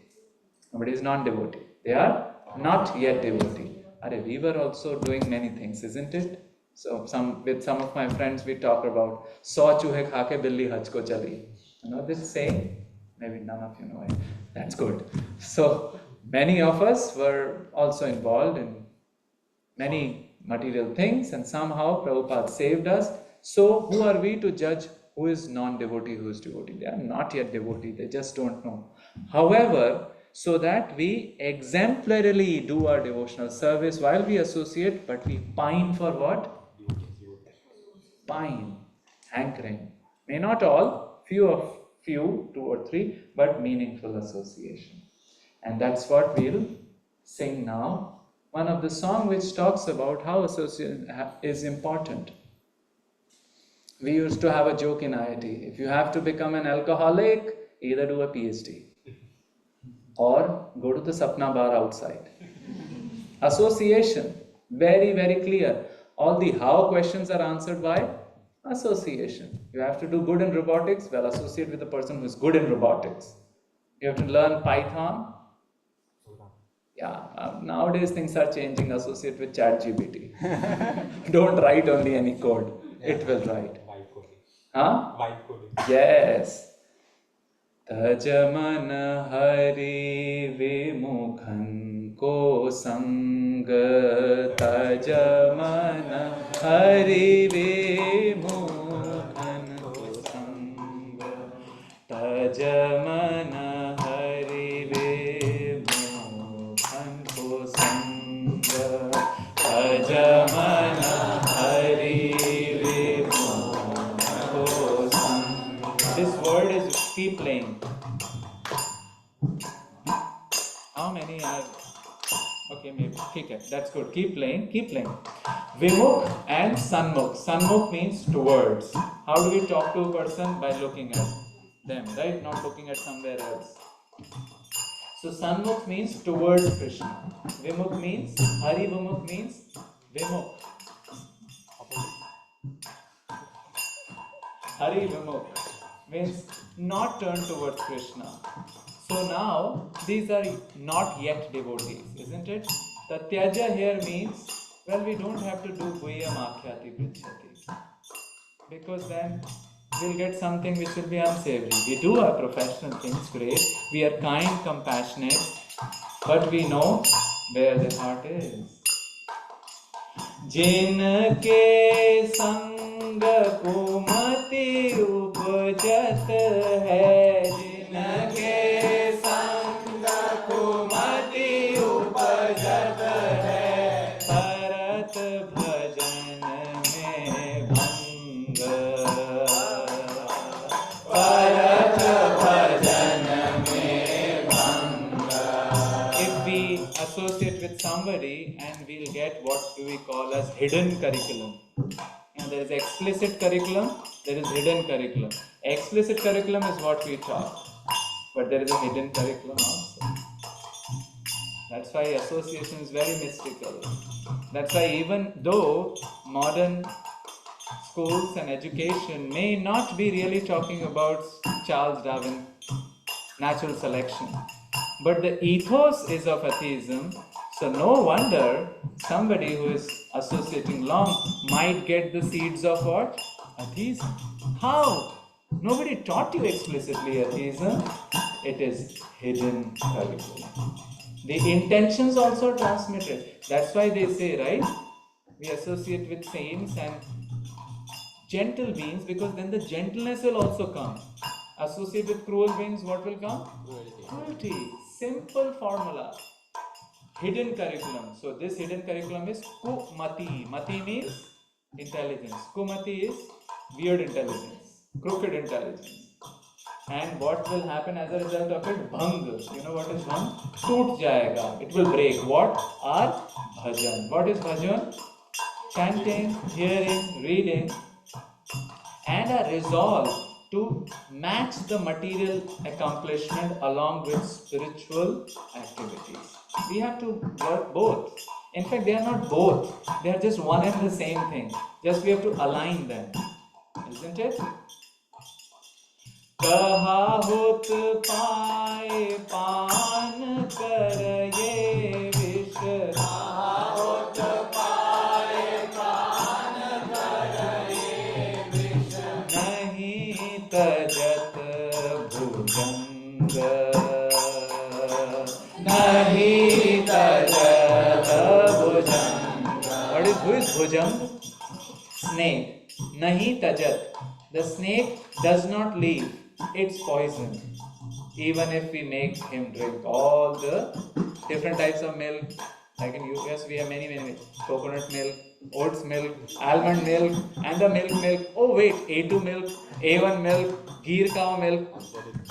Nobody is non-devotee. They are not yet devotee. We were also doing many things, isn't it? So with some of my friends we talk about 100 चूहे खा के बिल्ली हज को चली. You know this saying? Maybe none of you know it. That's good. So many of us were also involved in many material things and somehow Prabhupada saved us. So who are we to judge who is non-devotee, who is devotee? They are not yet devotee, they just don't know. However, so that we exemplarily do our devotional service while we associate, but we pine for what? Pine, hankering. May not all, few, 2 or 3, but meaningful association. And that's what we'll sing now. One of the songs which talks about how association is important. We used to have a joke in IIT. If you have to become an alcoholic, either do a PhD or go to the Sapna bar outside. Association, very, very clear. All the how questions are answered by association. You have to do good in robotics, well, associate with the person who is good in robotics. You have to learn Python. Yeah, nowadays things are changing. Associate with ChatGPT. Don't write only any code. It will write. Huh? Yes. तजमन Hari विमुखन को संग, तजमन हरि विमुखन को संग, तजमन हरि विमुखन को संग, तजमन हरि विमुखन को संग. This word is keep playing. How many are? Okay, maybe. Okay, that's good. Keep playing. Keep playing. Vimukh and Sanmukh. Sanmukh means towards. How do we talk to a person? By looking at them, right? Not looking at somewhere else. So Sanmukh means towards Krishna. Vimukh means Harivamsa means Vimukh. Harivamsa means not turned towards Krishna. So now, these are not yet devotees, isn't it? Tatyaja here means, well, we don't have to do Guhyam Akhyati Pritchati. Because then we'll get something which will be unsavory. We do our professional things, great. We are kind, compassionate, but we know where the heart is. जिनके संग कुमति उपजत है, जिनके संग कुमति उपजत है, परत भजन में भंग, परत भजन में भंग. If we associate with somebody and we'll get what do we call as hidden curriculum. And there is explicit curriculum, there is hidden curriculum. Explicit curriculum is what we taught, but there is a hidden curriculum also. That's why association is very mystical. That's why even though modern schools and education may not be really talking about Charles Darwin natural selection. But the ethos is of atheism, so no wonder somebody who is associating long might get the seeds of what? Atheism. How? Nobody taught you explicitly atheism. It is hidden curriculum. The intentions also transmitted. That's why they say, right? We associate with saints and gentle beings because then the gentleness will also come. Associate with cruel beings, what will come? Cruelty. Simple formula. Hidden curriculum. So this hidden curriculum is kumati. Mati means intelligence. Kumati is weird intelligence, crooked intelligence. And what will happen as a result of it? Bhang. You know what is bhang? Toot jayega. It will break. What? Our bhajan. What is bhajan? Chanting, hearing, reading, and a resolve to match the material accomplishment along with spiritual activities. We have to work both. In fact, they are not both. They are just one and the same thing. Just we have to align them. Isn't it? कहा होत पाए पान कर ये विष कहा होत पाए पान कर ये विष नहीं तजत भुजंग नहीं तजत भुजंग. Who is bhujang? Snake. Nahi tajat. The snake does not leave its poison, even if we make him drink all the different types of milk. Like in US, we have many coconut milk, oats milk, almond milk, and the milk. Oh wait, A2 milk, A1 milk, Gir cow milk.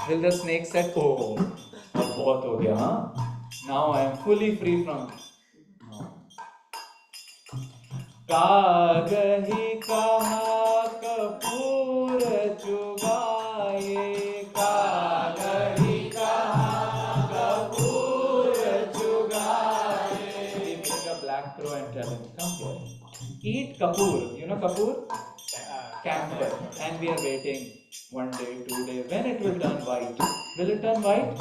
Will the snake say, "Oh, ab bahut ho gaya, huh? Now I am fully free from." कागही कहा कपूर चुगाए कागही कहा Kapoor चुगाए. We bring a black crow and tell him, come here, eat kapoor. You know kapoor? Camphor. And we are waiting 1 day, 2 days. When it will turn white? Will it turn white?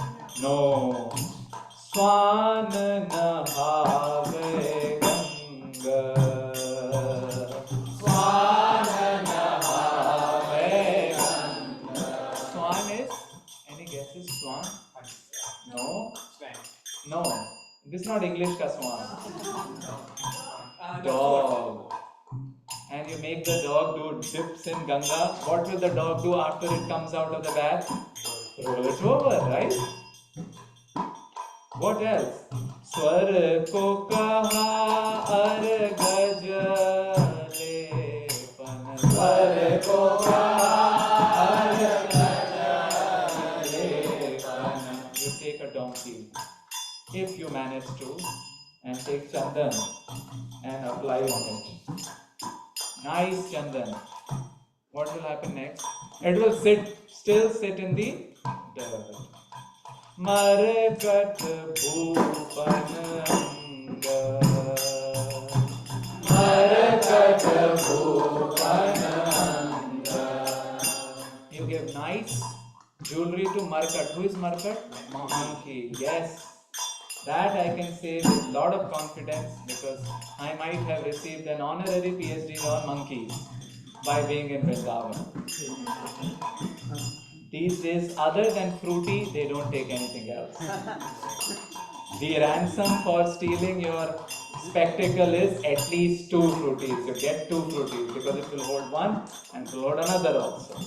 No. Swan nahave Ganga. No, this is not English ka swan. Dog. And you make the dog do dips in Ganga. What will the dog do after it comes out of the bath? Roll it over, right? What else? Swar ko kaha ar gaj lepan. Swar ko kaha ar gaj lepan. You take a donkey. If you manage to, and take chandan and apply on it. Nice chandan. What will happen next? It will still sit in the dirt. Markat bhupan anga. Markat bhupan anga. You give nice jewelry to Markat. Who is Markat? Monkey. Yes. That I can say with a lot of confidence because I might have received an honorary PhD on monkeys by being in Vrindavan. These days, other than fruity, they don't take anything else. The ransom for stealing your spectacle is at least 2 fruities. You get 2 fruities because it will hold one and it will hold another also.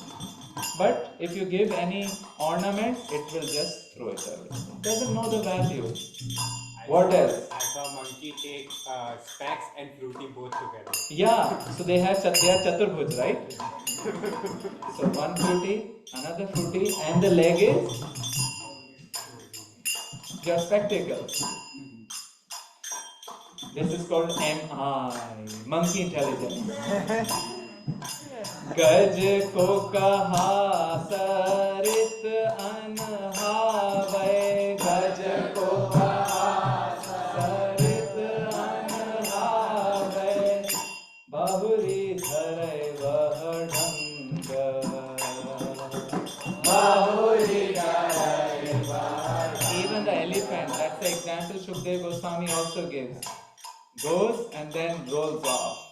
But if you give any ornament, it will just throw it away. It doesn't know the value. What else? I saw monkey take specs and fruity both together. Yeah, so they are chaturbhuj, right? So one fruity, another fruity, and the leg is your spectacle. This is called MI, monkey intelligence. गज को कहा सरित अनहावै गज को कहा सरित अनहावै बहुरी धरै वह ढंग बहुरी धरै Sukhdev Goswami also gives. Goes and then rolls off.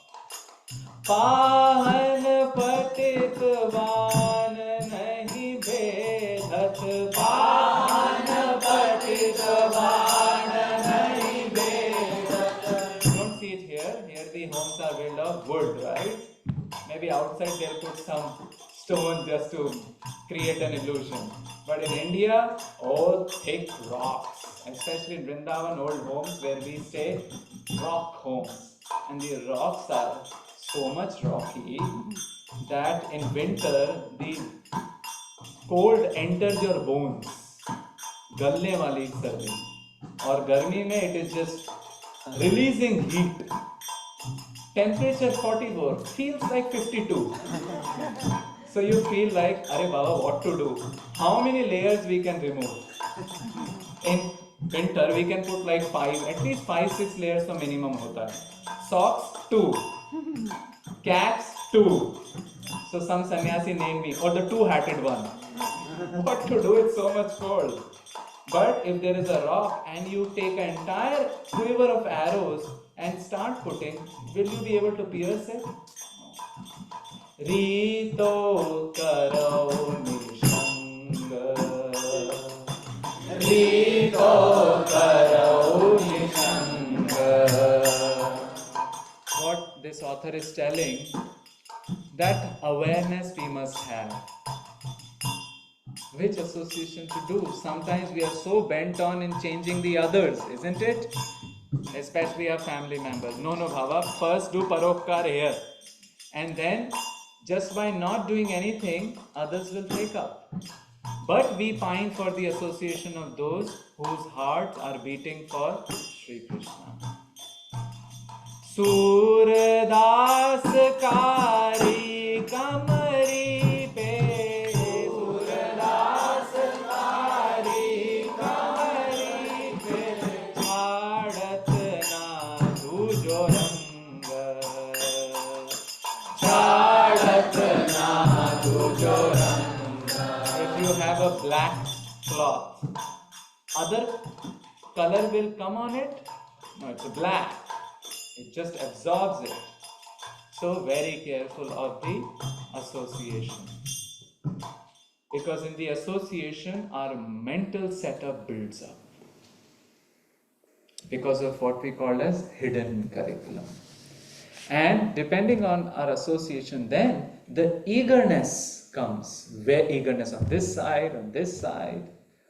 पावन पतित वान नहीं भेदत पावन पतित वान नहीं भेदत. You don't see it here. Here the homes are built of wood, right? Maybe outside they'll put some stone just to create an illusion. But in India, all thick rocks, especially in Vrindavan, old homes where we stay, rock homes. And the rocks are so much rocky that in winter the cold enters your bones. गलने वाली सर्दी. और गर्मी में it is just releasing heat. Temperature 44 feels like 52. So you feel like, Arey Baba, what to do? How many layers we can remove? In winter we can put like at least 5-6 layers so minimum hota hai. Socks 2, caps 2. So some sannyasi named me, or the two-hatted one. What to do? It's so much cold. But if there is a rock and you take an entire quiver of arrows and start putting, will you be able to pierce it? Rito karo nishanga, Rito karo nishanga. What this author is telling, that awareness we must have. Which association to do? Sometimes we are so bent on in changing the others, isn't it? Especially our family members. No, Bhava, first do paropkar here. And then, just by not doing anything, others will take up. But we pine for the association of those whose hearts are beating for Sri Krishna. Surdas kari kamari pe, Surdas kari kamari pe, chhadat na tujo ranga, chhadat na tujo ranga. If you have a black cloth, other color will come on it? No, it's black. It just absorbs it. So very careful of the association. Because in the association, our mental setup builds up. Because of what we call as hidden curriculum. And depending on our association, then the eagerness comes. Where eagerness on this side,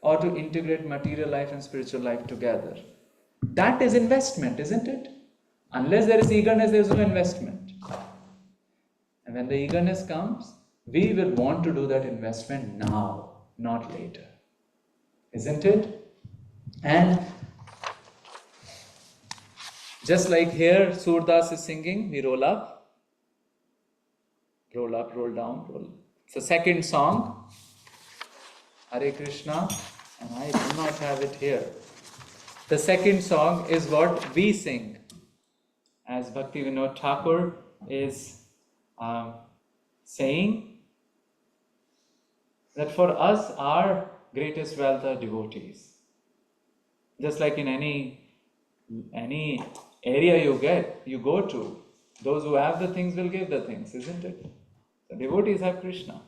or to integrate material life and spiritual life together. That is investment, isn't it? Unless there is eagerness, there is no investment. And when the eagerness comes, we will want to do that investment now, not later. Isn't it? And just like here, Surdas is singing, we roll up, roll down, roll. It's the second song, Hare Krishna, and I do not have it here. The second song is what we sing. As Bhakti Vinod Thakur is saying, that for us, our greatest wealth are devotees. Just like in any area you go to, those who have the things will give the things, isn't it? The devotees have Krishna.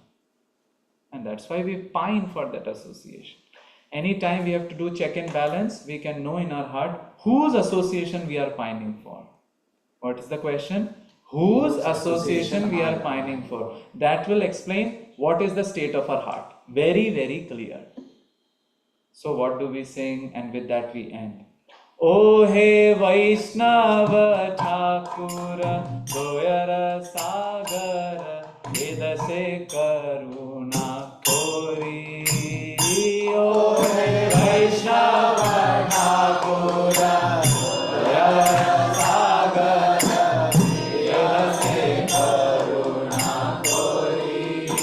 And that's why we pine for that association. Anytime we have to do check and balance, we can know in our heart whose association we are pining for. What is the question? Whose association we are pining for? That will explain what is the state of our heart. Very, very clear. So what do we sing? And with that we end. O he Vaishnava Thakura Doyara Sagara Vedase Karuna Kori. O he Vaishnava Thakura Doyara Sagara Vedase Karuna Kori.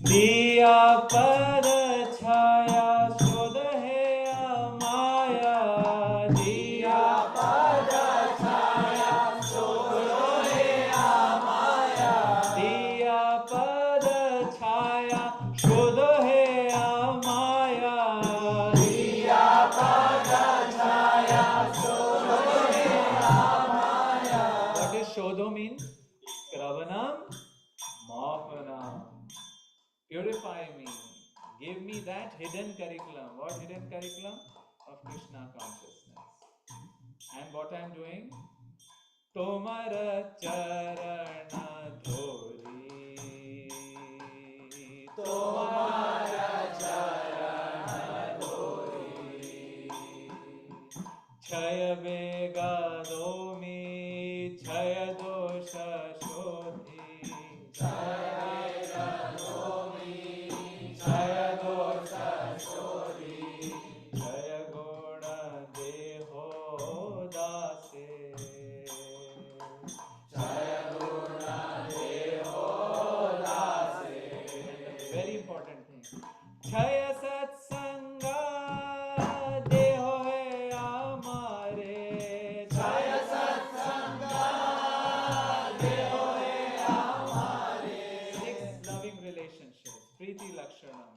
Diya Pada Chaya Sudha Hai Amaya. Diya Pada Chaya Sudha Hai Amaya. Diya Pada Chaya Shodho means Kravanam, Mohanam. Purify me. Give me that hidden curriculum. What hidden curriculum? Of Krishna consciousness. And what I am doing? Tomara charana dhori. Tomara charana dhori. Chaya vega domi. Chaya dosha shodhi. Chaya vega domi. Chaya dosha shodhi. Chaya guna deho dase. Chaya guna deho dase. Very important thing. Chaya satsanga deho hai amare. Chaya satsanga deho hai amare. 6 loving relationships. Preeti Lakshanam.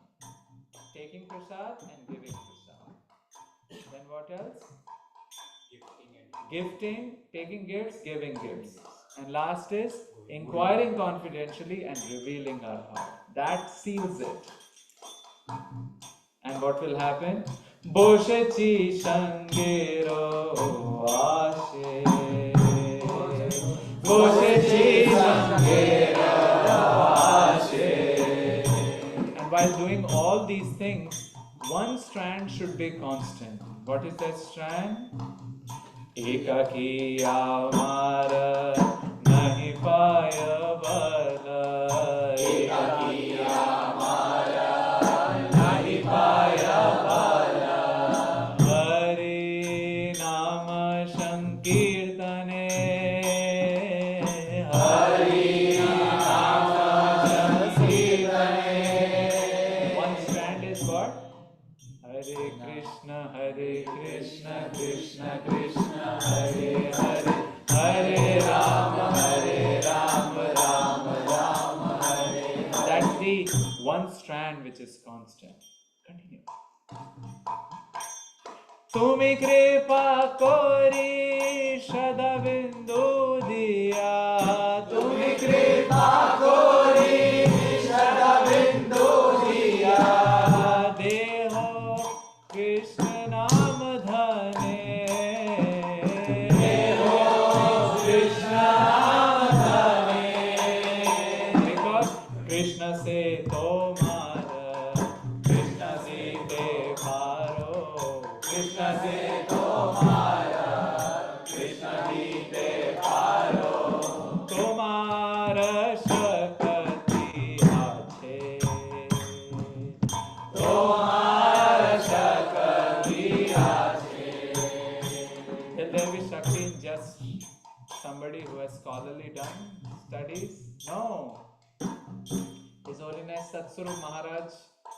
Taking prasad and giving prasad. Then what else? Gifting, taking gifts, giving gifts. And last is inquiring confidentially and revealing our heart. That seals it. And what will happen? Boshechi Shangero Ashe. Boshechi Shangero Ashe. And while doing all these things, one strand should be constant. What is that strand? Ekaki amara nahi paya bala. Ekaki amara nahi paya bala. Hari nama sankirtane. Hari nama sankirtane. One strand is what? Hare Krishna, Krishna Krishna, Hare Hare, Hare Rama, Rama Rama, Hare. That's the one strand which is constant. Continue. Tumi kripa kori shada bindu diya. Tumi kripa kori shada bindu diya. Deho Krishna naam dhane. Deho Krishna naam dhane. Because Krishna se tomara, Krishna se devaro. Krishna se tomara, Krishna se devaro. Tomara shakti ache. Tomara shakti ache. Will there be shakti in just somebody who has scholarly done studies? No. His Holiness Satsvarup Maharaj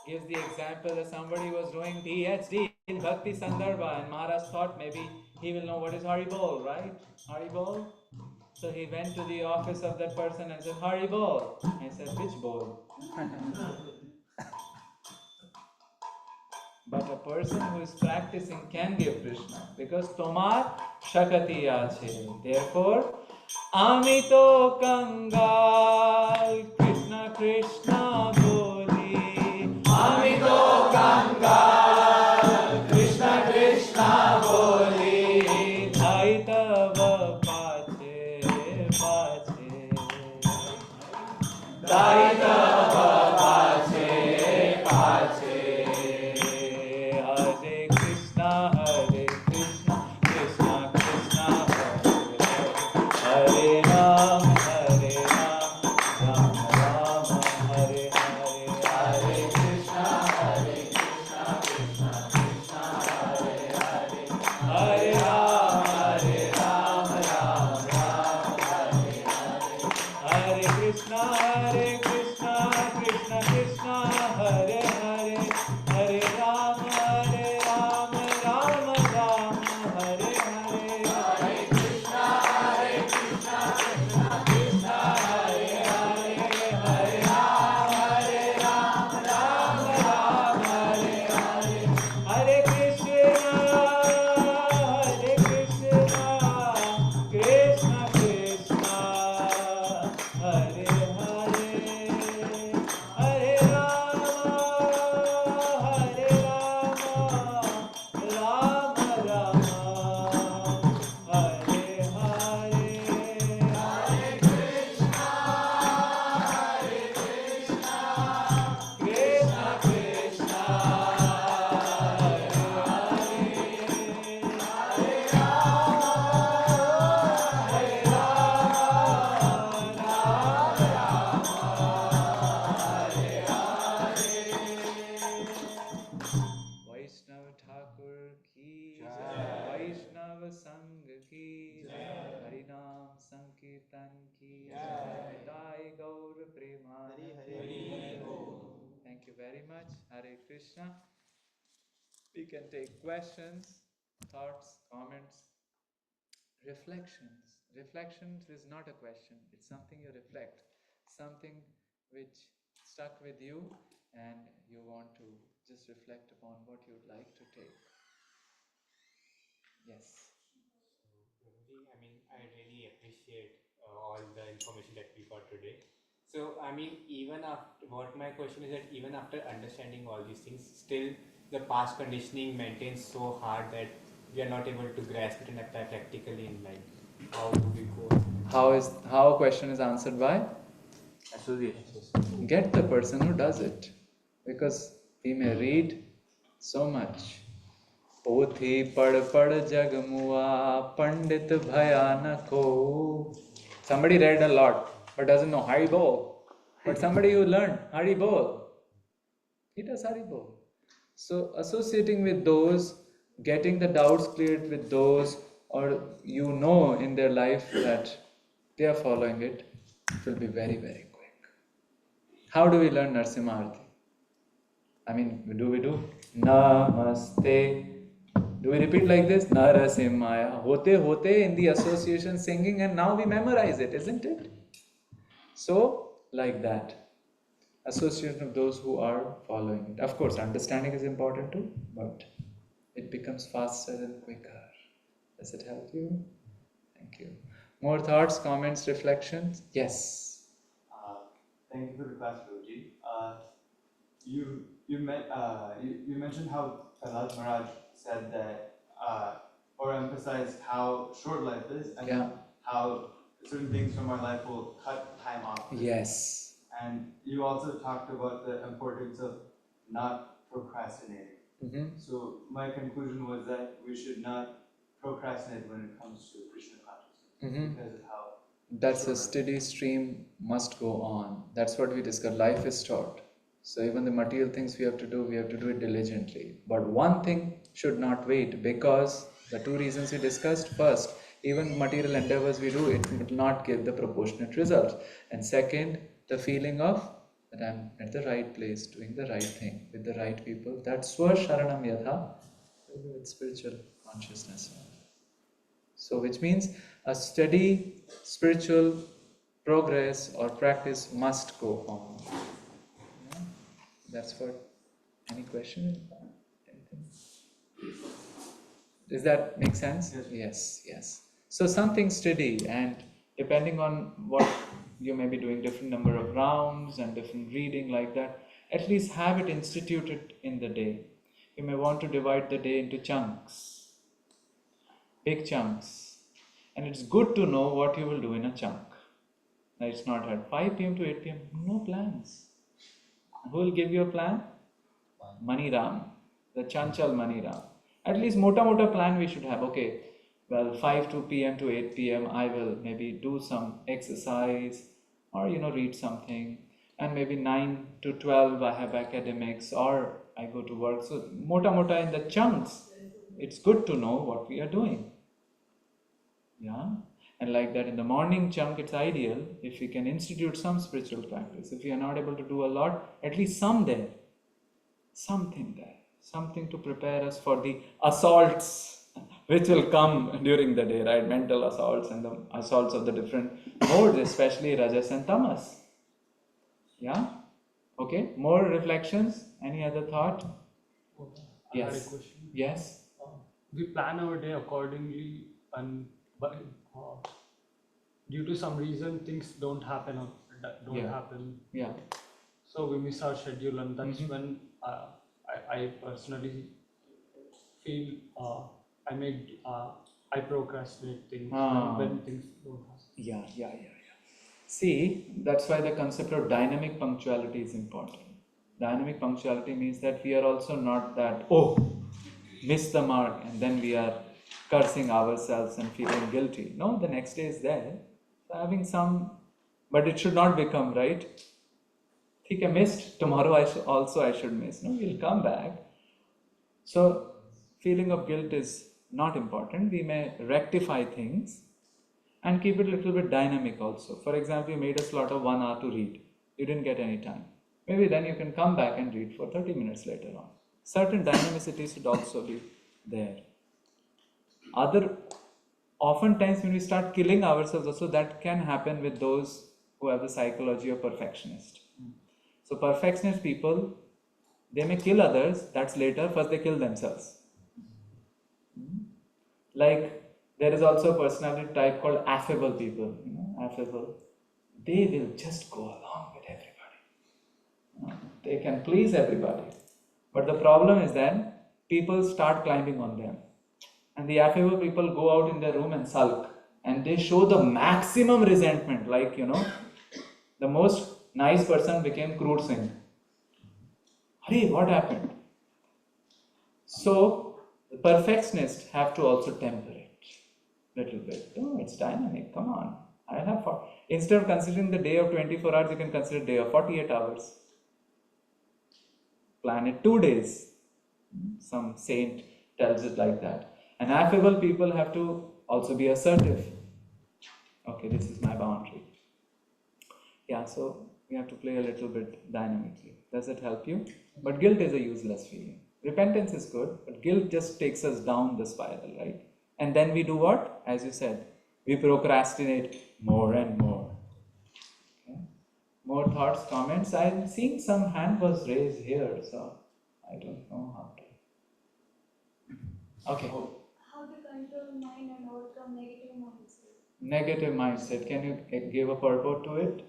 gives the example that somebody was doing PhD in Bhakti Sandarbha and Maharaj thought maybe he will know what is Haribol, right? Haribol? So he went to the office of that person and said, Haribol. And he said, which bowl? But a person who is practicing can give Krishna because Tomar Shakati Ache. Therefore, Amito Kangal Krishna Krishna Boli. Amito Kangal Krishna Krishna Boli. Daitava Pache Pache. Daitava Pache Pache. Hare Krishna, Krishna Krishna, Hare Hare, Hare Ram, Ram Ram, Hare Hare, Hare Krishna, Krishna Krishna, Hare Hare, Hare Ram, Ram Ram, Hare Hare, Hare Krishna, Krishna Krishna, Hare Hare, Hare Ram, Ram Ram, Hare Hare, Hare Krishna, Krishna Krishna, Hare Hare, Hare Ram, Ram Hare Hare, Hare Krishna, Krishna Krishna, Bhagavan ki jai. Dai Gaur Premanande. Hari Thank you very much. Hare Krishna. We can take questions, thoughts, comments, reflections. Reflections is not a question, it's something you reflect, something which stuck with you and you want to just reflect upon what you'd like to take. Yes. I mean, I really appreciate all the information that we got today. So, I mean, even after what my question is that even after understanding all these things, still the past conditioning maintains so hard that we are not able to grasp it and apply practically in life. How do we go? How a question is answered by? Association. Get the person who does it. Because we may read so much. पोथी पढ़ पढ़ जग मुआ पंडित भयानको. Somebody read a lot but doesn't know Hari Bol. But somebody who learned Hari Bol, he does Hari Bol. So associating with those, getting the doubts cleared with those, or you know in their life that they are following it, it will be very, very quick. How do we learn Narsimha? I mean, do we do Namaste? Do we repeat like this? Narasimhaya. Hote hote in the association singing, and now we memorize it, isn't it? So, like that. Association of those who are following it. Of course, understanding is important too, but it becomes faster and quicker. Does it help you? Thank you. More thoughts, comments, reflections? Yes. Thank you for the class, Prabhuji. You mentioned how Prahlad Maharaj said that, or emphasized how short life is, and Yeah. how certain things from our life will cut time off. Yes. And you also talked about the importance of not procrastinating. Mm-hmm. So my conclusion was that we should not procrastinate when it comes to Krishna consciousness, Mm-hmm. because of how That's a steady stream must go on. That's what we discussed. Life is short. So even the material things we have to do it diligently. But one thing should not wait, because the two reasons we discussed: first, even material endeavors we do, it will not give the proportionate results. And second, the feeling of that I'm at the right place, doing the right thing with the right people. That's Swarsharanam Yatha, with spiritual consciousness. So, which means a steady spiritual progress or practice must go on. Yeah? That's what. Any question? Anything? Does that make sense? Yes. Yes. So something steady, and depending on what you may be doing, different number of rounds and different reading like that, at least have it instituted in the day. You may want to divide the day into chunks, big chunks, and it's good to know what you will do in a chunk. Now it's not at 5 p.m. to 8 p.m. No plans. Who will give you a plan? Mani Ram, the Chanchal Mani Ram. At least mota plan we should have. Okay, well, 5 p.m. to 8 p.m. I will maybe do some exercise or read something, and maybe 9 to 12 I have academics or I go to work. So mota in the chunks. It's good to know what we are doing. Yeah. And like that, in the morning chunk, it's ideal if we can institute some spiritual practice. If we are not able to do a lot, at least some there. Something there. Something to prepare us for the assaults which will come during the day, right? Mental assaults and the assaults of the different modes, especially Rajas and Tamas. Yeah? Okay, more reflections? Any other thought? I had a Yes. question. Yes? We plan our day accordingly, but due to some reason things don't happen or don't Yeah. happen. Yeah. So we miss our schedule, and that's Mhm. when I personally feel I procrastinate things when things don't happen. Yeah. See, that's why the concept of dynamic punctuality is important. Dynamic punctuality means that we are also not that, miss the mark, and then we are cursing ourselves and feeling guilty. No, the next day is there. So having some, but it should not become, right? Think I missed, tomorrow I should miss. No, we'll come back. So feeling of guilt is not important. We may rectify things, And keep it a little bit dynamic also. For example, you made a slot of 1 hour to read. You didn't get any time. Maybe then you can come back and read for 30 minutes later on. Certain dynamicity should also be there. Oftentimes when we start killing ourselves also, that can happen with those who have the psychology of perfectionist. So perfectionist people, they may kill others, that's later, first they kill themselves. Like there is also a personality type called affable people, affable. They will just go along with everybody. They can please everybody. But the problem is then people start climbing on them. And the affable people go out in their room and sulk. And they show the maximum resentment. Like, the most nice person became crude Singh. Hey, what happened? So, the perfectionists have to also temper it a little bit. Oh, it's dynamic, come on. I'll have fun. Instead of considering the day of 24 hours, you can consider day of 48 hours. Plan it 2 days. Some saint tells it like that. And affable people have to also be assertive. Okay, this is my boundary. Yeah, so we have to play a little bit dynamically. Does it help you? But guilt is a useless feeling. Repentance is good, but guilt just takes us down the spiral, right? And then we do what? As you said, we procrastinate more and more. Okay? More thoughts, comments. I'm seeing some hand was raised here, so I don't know how to. Okay. How to control mind and overcome negative mindset? Negative mindset. Can you give a purport to it?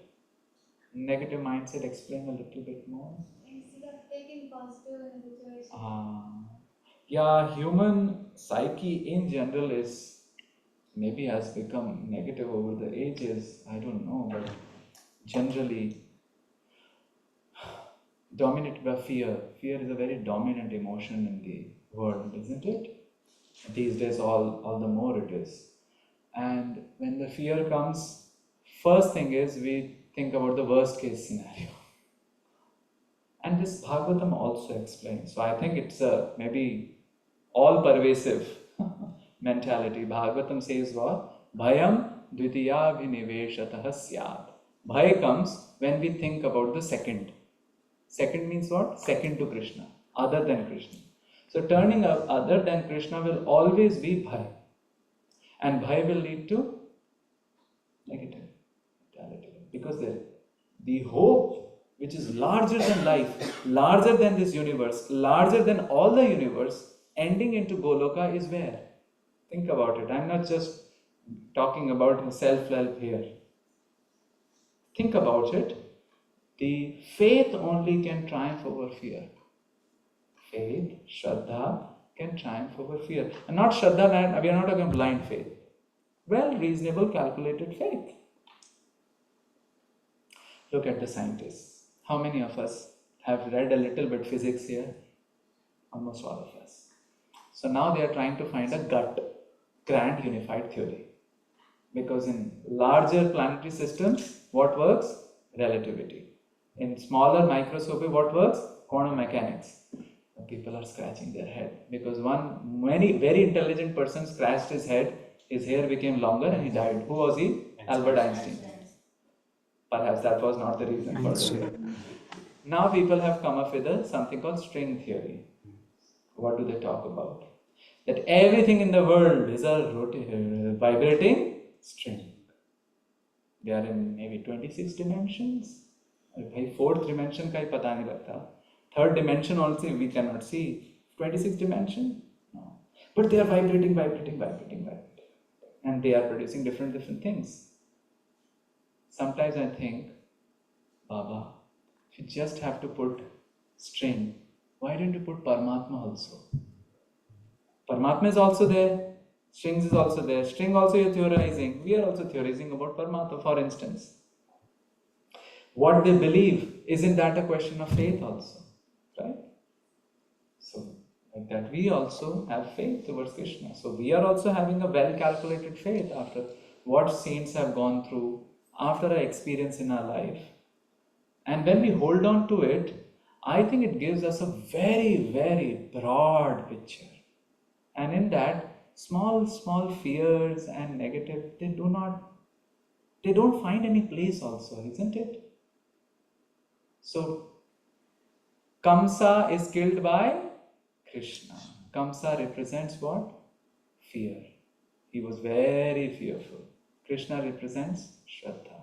Negative mindset, explain a little bit more. Instead of taking positive in a situation. Yeah, human psyche in general has become negative over the ages. I don't know, but generally dominated by fear. Fear is a very dominant emotion in the world, isn't it? These days, all the more it is. And when the fear comes, first thing is we think about the worst case scenario. And this Bhagavatam also explains. So I think it's a maybe all pervasive mentality. Bhagavatam says what? Bhayam dvitiya viniveshatah syad. Bhaya comes when we think about the second. Second means what? Second to Krishna, other than Krishna. So turning up other than Krishna will always be Bhaya. And Bhaya will lead to negative mentality. Because the hope which is larger than life, larger than this universe, larger than all the universe, ending into Goloka is where? Think about it. I'm not just talking about self-help here. Think about it. The faith only can triumph over fear. Faith, Shraddha can triumph over fear. And not Shraddha, we are not talking blind faith. Well, reasonable, calculated faith. Look at the scientists. How many of us have read a little bit physics here? Almost all of us. So now they are trying to find a grand unified theory. Because in larger planetary systems, what works? Relativity. In smaller microscopy, what works? Quantum mechanics. People are scratching their head because many very intelligent person scratched his head, his hair became longer and he died. Who was he? Albert Einstein. Perhaps that was not the reason for it. Now people have come up with something called string theory. What do they talk about? That everything in the world is a vibrating string. They are in maybe 26 dimensions. Fourth dimension ka hi pata nahi lagta. Third dimension also we cannot see. 26 dimension? No. But they are vibrating. And they are producing different things. Sometimes I think, Baba, if you just have to put string, why don't you put Paramatma also? Paramatma is also there. Strings is also there. String also you're theorizing. We are also theorizing about Paramatma, for instance. What they believe, isn't that a question of faith also? Right? So, like that, we also have faith towards Krishna. So, we are also having a well-calculated faith after what saints have gone through, after our experience in our life. And when we hold on to it, I think it gives us a very, very broad picture. And in that, small fears and negative, they don't find any place also, isn't it? So Kamsa is killed by Krishna. Kamsa represents what? Fear. He was very fearful. Krishna represents Shraddha.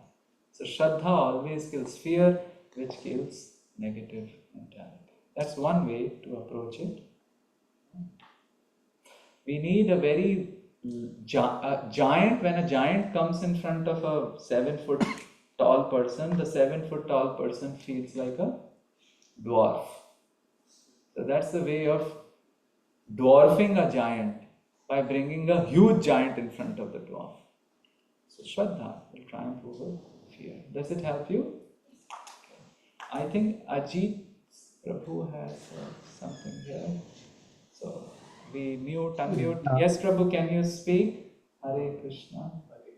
So Shraddha always kills fear, which kills negative mentality. That's one way to approach it. We need a very giant. When a giant comes in front of a 7 foot tall person, the 7 foot tall person feels like a dwarf. So that's the way of dwarfing a giant, by bringing a huge giant in front of the dwarf. So Shraddha will triumph over fear. Does it help you? I think Ajit Prabhu has something here. So we unmute. Yes, Prabhu, can you speak? Hare Krishna.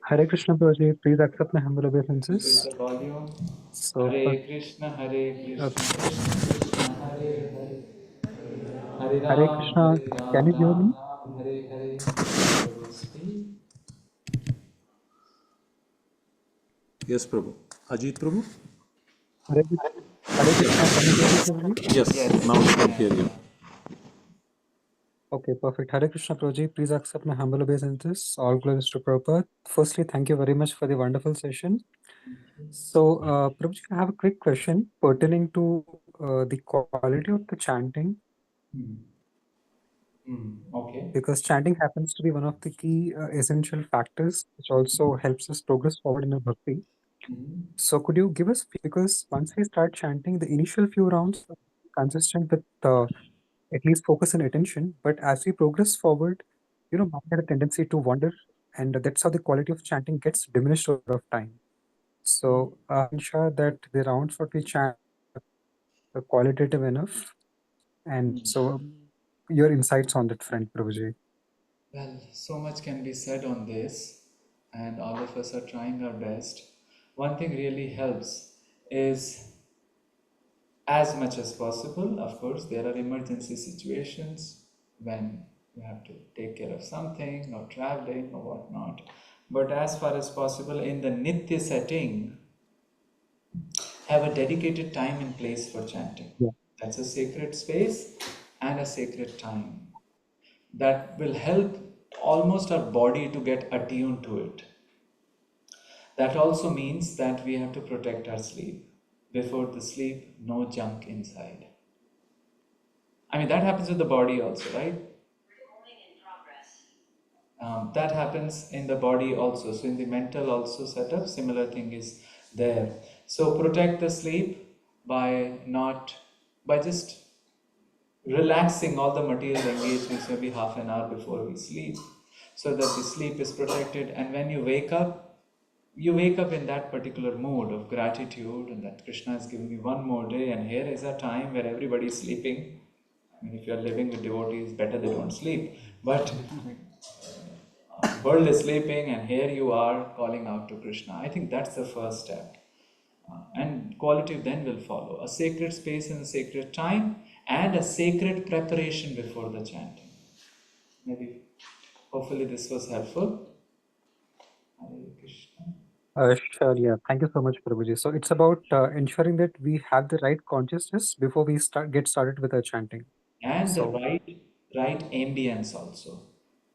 Hare Krishna, Prabhuji. Please accept my humble Increase obeisances. the volume. So, Hare Krishna, Hare Krishna, Krishna Krishna, Hare Hare. Hare Hare Ram, Krishna, Hare can Ram, you hear Ram me? Ram, Hare Hare. Prabhu, speak. Yes, Prabhu. Ajit Prabhu? Hare, Hare Krishna, can you hear me, Prabhuji? Yes, Yes. now we can hear you. Okay, perfect. Hare Krishna, Prabhuji. Please accept my humble obeisances. All glories to Prabhupada. Firstly, thank you very much for the wonderful session. So, Prabhuji, I have a quick question pertaining to the quality of the chanting, Okay. because chanting happens to be one of the key essential factors which also helps us progress forward in our bhakti. So could you give us, because once we start chanting, the initial few rounds are consistent with at least focus and attention, but as we progress forward, mind had a tendency to wander, and that's how the quality of chanting gets diminished over time. So ensure that the rounds what we chant are qualitative enough, and so your insights on that front, Prabhuji. Well, so much can be said on this, and all of us are trying our best. One thing really helps is, as much as possible, of course, there are emergency situations when you have to take care of something or traveling or whatnot. But as far as possible, in the Nitya setting, have a dedicated time and place for chanting. Yeah. That's a sacred space and a sacred time. That will help almost our body to get attuned to it. That also means that we have to protect our sleep. Before the sleep, no junk inside. I mean, that happens with the body also, right? That happens in the body also. So in the mental also setup, similar thing is there. So protect the sleep by just relaxing all the material engagements maybe half an hour before we sleep, so that the sleep is protected. And when you wake up in that particular mood of gratitude, and that Krishna has given me one more day, and here is a time where everybody is sleeping. I mean, if you are living with devotees, better they don't sleep. But world is sleeping, and here you are calling out to Krishna. I think that's the first step. And quality then will follow. A sacred space and a sacred time, and a sacred preparation before the chanting. Maybe, hopefully this was helpful. Hare Krishna. Sure, yeah. Thank you so much, Prabhuji. So it's about ensuring that we have the right consciousness before we get started with our chanting. And the So, right ambience also.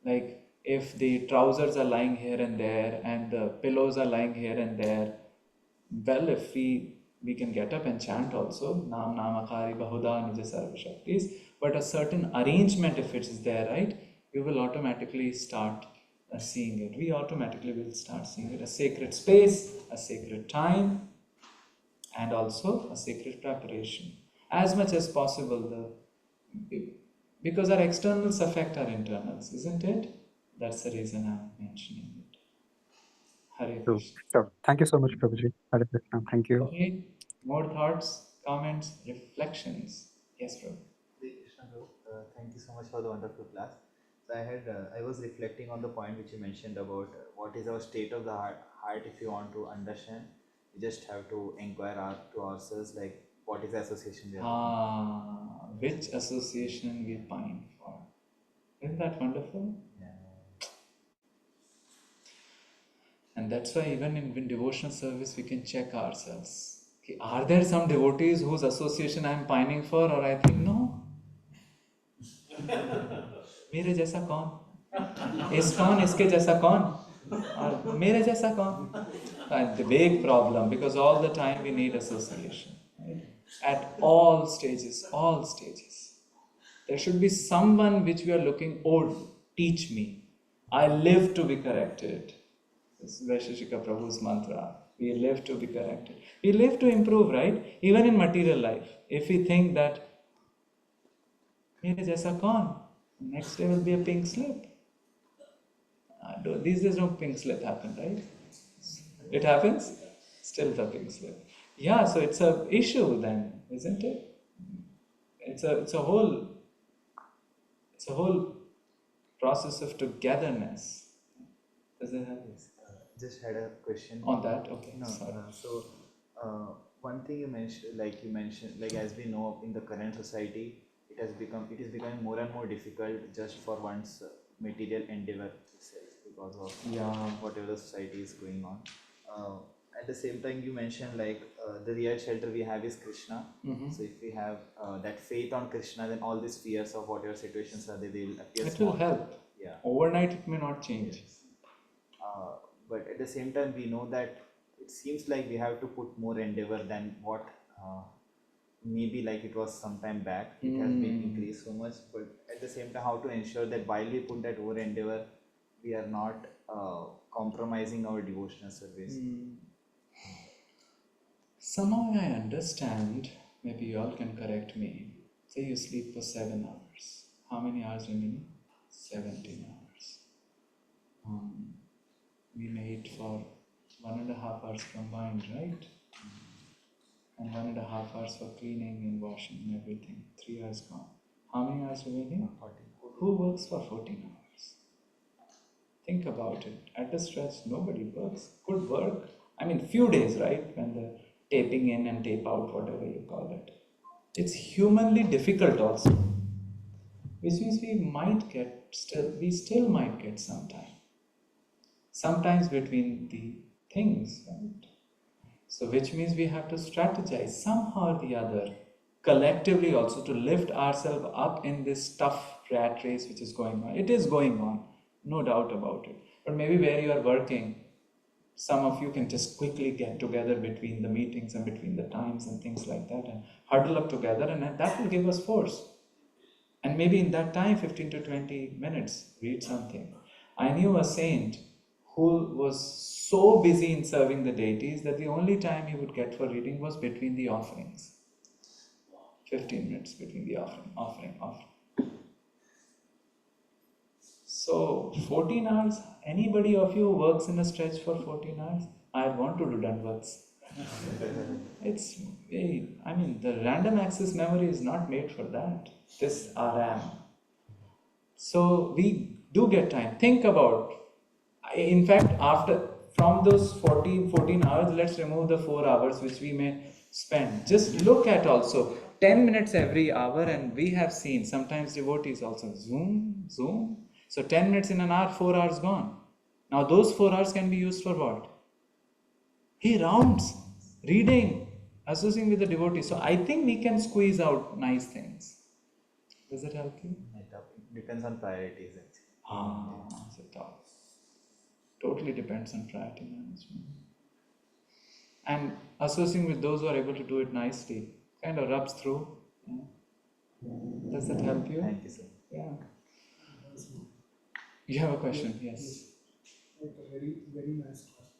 Like if the trousers are lying here and there, and the pillows are lying here and there, well, if we can get up and chant also, Nam Namakari Bahuda Nija Sarva Shaktis, but a certain arrangement, if it is there, right, we will automatically start seeing it. We automatically will start seeing it. A sacred space, a sacred time, and also a sacred preparation. As much as possible, because our externals affect our internals, isn't it? That's the reason I'm mentioning it. Hare Krishna. sure. Thank you so much, Prabhuji. Hare Krishna. Thank you. Okay, more thoughts, comments, reflections? Yes, bro. Hare Krishna, Prabhu. Thank you so much for the wonderful class. So I was reflecting on the point which you mentioned about what is our state of the heart. If you want to understand, we just have to inquire to ourselves, like what is the association we are. Which association we pine for? Isn't that wonderful? Yeah. And that's why even in devotional service, we can check ourselves. Okay, are there some devotees whose association I am pining for, or I think, no, मेरे जैसा कौन, कौन इसके जैसा कौन, और मेरे जैसा कौन? The big problem, because all the time we need association, right? At all stages, all stages. There should be someone which we are looking, oh, teach me. I live to be corrected. This is Vaisheshika Prabhu's mantra. We live to be corrected. We live to improve, right? Even in material life. If we think that, mere jaisa kaun? Next day will be a pink slip. These days no pink slip happen, right? It happens? Still the pink slip. Yeah, so it's a issue then, isn't it? It's a whole process of togetherness. Does it have this? Just had a question On that? Okay. No, Sorry. one thing you mentioned, like as we know in the current society, it is becoming more and more difficult just for one's material endeavor itself because of whatever the society is going on. At the same time, you mentioned like the real shelter we have is Krishna. So if we have that faith on Krishna, then all these fears of whatever situations are there, they will appear. It will help. Yeah. Overnight, it may not change. Yes. But at the same time, we know that it seems like we have to put more endeavor than what maybe like it was some time back. It has been increased so much, but at the same time, how to ensure that while we put that over endeavor, we are not compromising our devotional service. Somehow I understand, maybe you all can correct me. Say you sleep for 7 hours. How many hours remaining? 17 hours. We made for 1.5 hours combined, right? And 1.5 hours for cleaning and washing and everything. 3 hours gone. How many hours remaining? 14. Who works for 14 hours? Think about it. At a stretch, nobody works. Could work. I mean, few days, right? When the taping in and tape out, whatever you call it. It's humanly difficult also. Which means we still might get some time. Sometimes between the things, right? So which means we have to strategize somehow or the other, collectively also, to lift ourselves up in this tough rat race which is going on. It is going on, no doubt about it. But maybe where you are working, some of you can just quickly get together between the meetings and between the times and things like that and huddle up together, and that will give us force. And maybe in that time, 15 to 20 minutes, read something. I knew a saint who was so busy in serving the deities that the only time he would get for reading was between the offerings. 15 minutes between the offering. So 14 hours, anybody of you who works in a stretch for 14 hours, I want to do Dandavats. The random access memory is not made for that. This RAM. So we do get time. Think about, in fact, from those 14 hours, let's remove the 4 hours which we may spend. Just look at also 10 minutes every hour, and we have seen sometimes devotees also zoom. So 10 minutes in an hour, 4 hours gone. Now those 4 hours can be used for what? He rounds, reading, associating with the devotee. So I think we can squeeze out nice things. Does it help you? It depends on priorities. That's a tough. Totally depends on priority management. And associating with those who are able to do it nicely kind of rubs through. Yeah. Does that help you? Thank you, sir. Yeah. You have a question? Yes. Like a very, very nice class.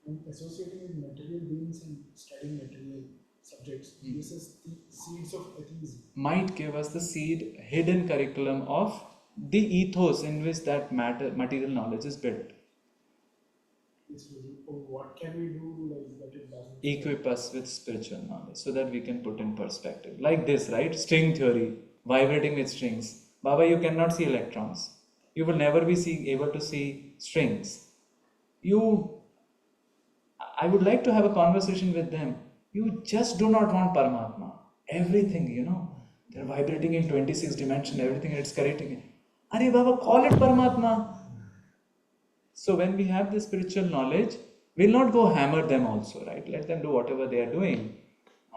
And associating with material beings and studying material subjects, this is the seeds of atheism. Might give us the seed, hidden curriculum of the ethos in which that material knowledge is built. What can we do like that it doesn't? Equip us with spiritual knowledge so that we can put in perspective. Like this, right? String theory, vibrating with strings. Baba, you cannot see electrons. You will never be able to see strings. I would like to have a conversation with them. You just do not want Paramatma. Everything, they're vibrating in 26 dimension, everything, it's correcting it. Are Baba, call it Paramatma. So when we have the spiritual knowledge, we'll not go hammer them also, right? Let them do whatever they are doing.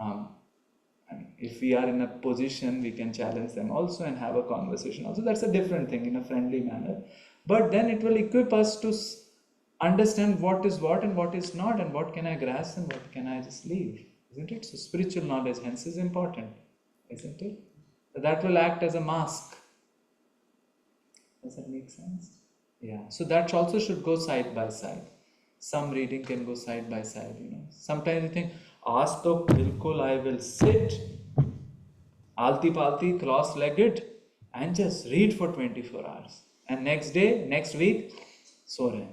And if we are in a position, we can challenge them also and have a conversation also. That's a different thing in a friendly manner. But then it will equip us to understand what is what and what is not, and what can I grasp and what can I just leave, isn't it? So spiritual knowledge hence is important, isn't it? So that will act as a mask. Does that make sense? Yeah. So that also should go side by side. Some reading can go side by side, you know. Sometimes you think, aaj to bilkul I will sit alti-palti, cross-legged and just read for 24 hours. And next day, next week, so rahe.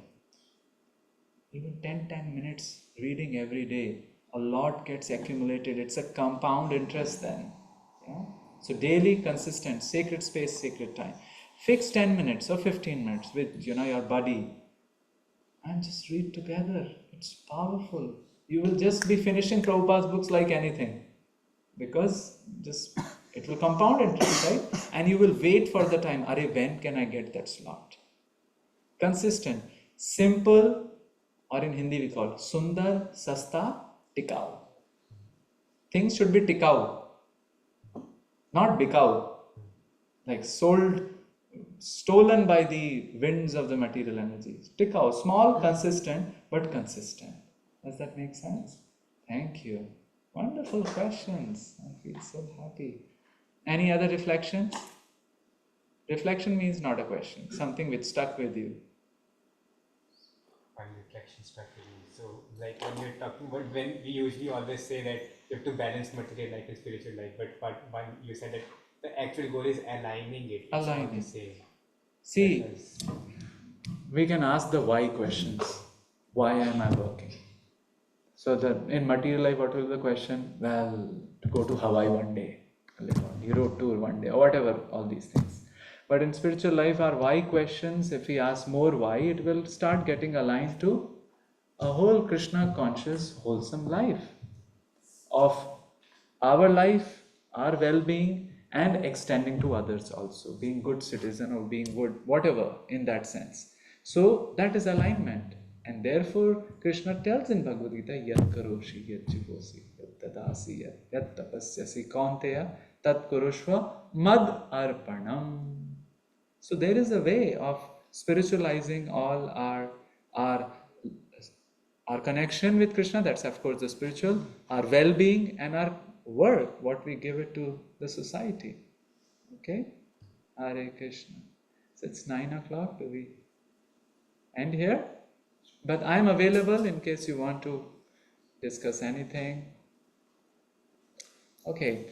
Even 10 minutes reading every day, a lot gets accumulated. It's a compound interest then. Yeah? So daily, consistent, sacred space, sacred time. Fix 10 minutes or 15 minutes with your buddy and just read together. It's powerful. You will just be finishing Prabhupada's books like anything, because just it will compound interest, right? And you will wait for the time. When can I get that slot? Consistent, simple, or in Hindi we call it Sundar, Sasta, Tikau. Things should be tikau, not bikau, like stolen by the winds of the material energies. Tikau, small, consistent, but consistent. Does that make sense? Thank you. Wonderful questions. I feel so happy. Any other reflections? Reflection means not a question, something which stuck with you. One reflection struck with me. So, like when you're talking about, when we usually always say that you have to balance material life and spiritual life, but one you said that the actual goal is aligning it. Aligning. See, we can ask the why questions. Why am I working? So that in material life, what will be the question? Well, to go to Hawaii one day, live on Europe tour one day, or whatever, all these things. But in spiritual life, our why questions, if we ask more why, it will start getting aligned to a whole Krishna conscious, wholesome life of our life, our well-being, and extending to others also, being good citizen or being good, whatever, in that sense. So that is alignment. And therefore, Krishna tells in Bhagavad Gita, Yat karoshi, yat jivosi, yat dadasi, yat tapasyasi kaunteya, tat kurushva mad arpanam. So there is a way of spiritualizing all our connection with Krishna, that's of course the spiritual, our well-being and our work, what we give it to the society. Okay? Hare Krishna. So it's 9 o'clock. Do we end here? But I'm available in case you want to discuss anything. Okay.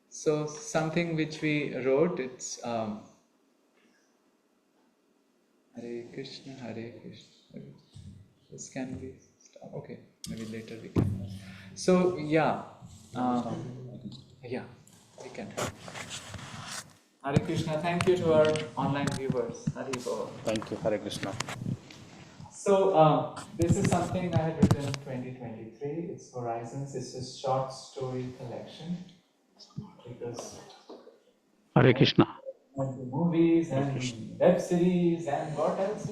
So something which we wrote, it's Hare Krishna, Hare Krishna. This can be stopped. Okay, maybe later we can. So yeah, we can. Hare Krishna. Thank you to our online viewers. Hare Bol. Thank you, Hare Krishna. So this is something I had written in 2023. It's Horizons. It's a short story collection. Because Hare Krishna. and the movies and web series and what else?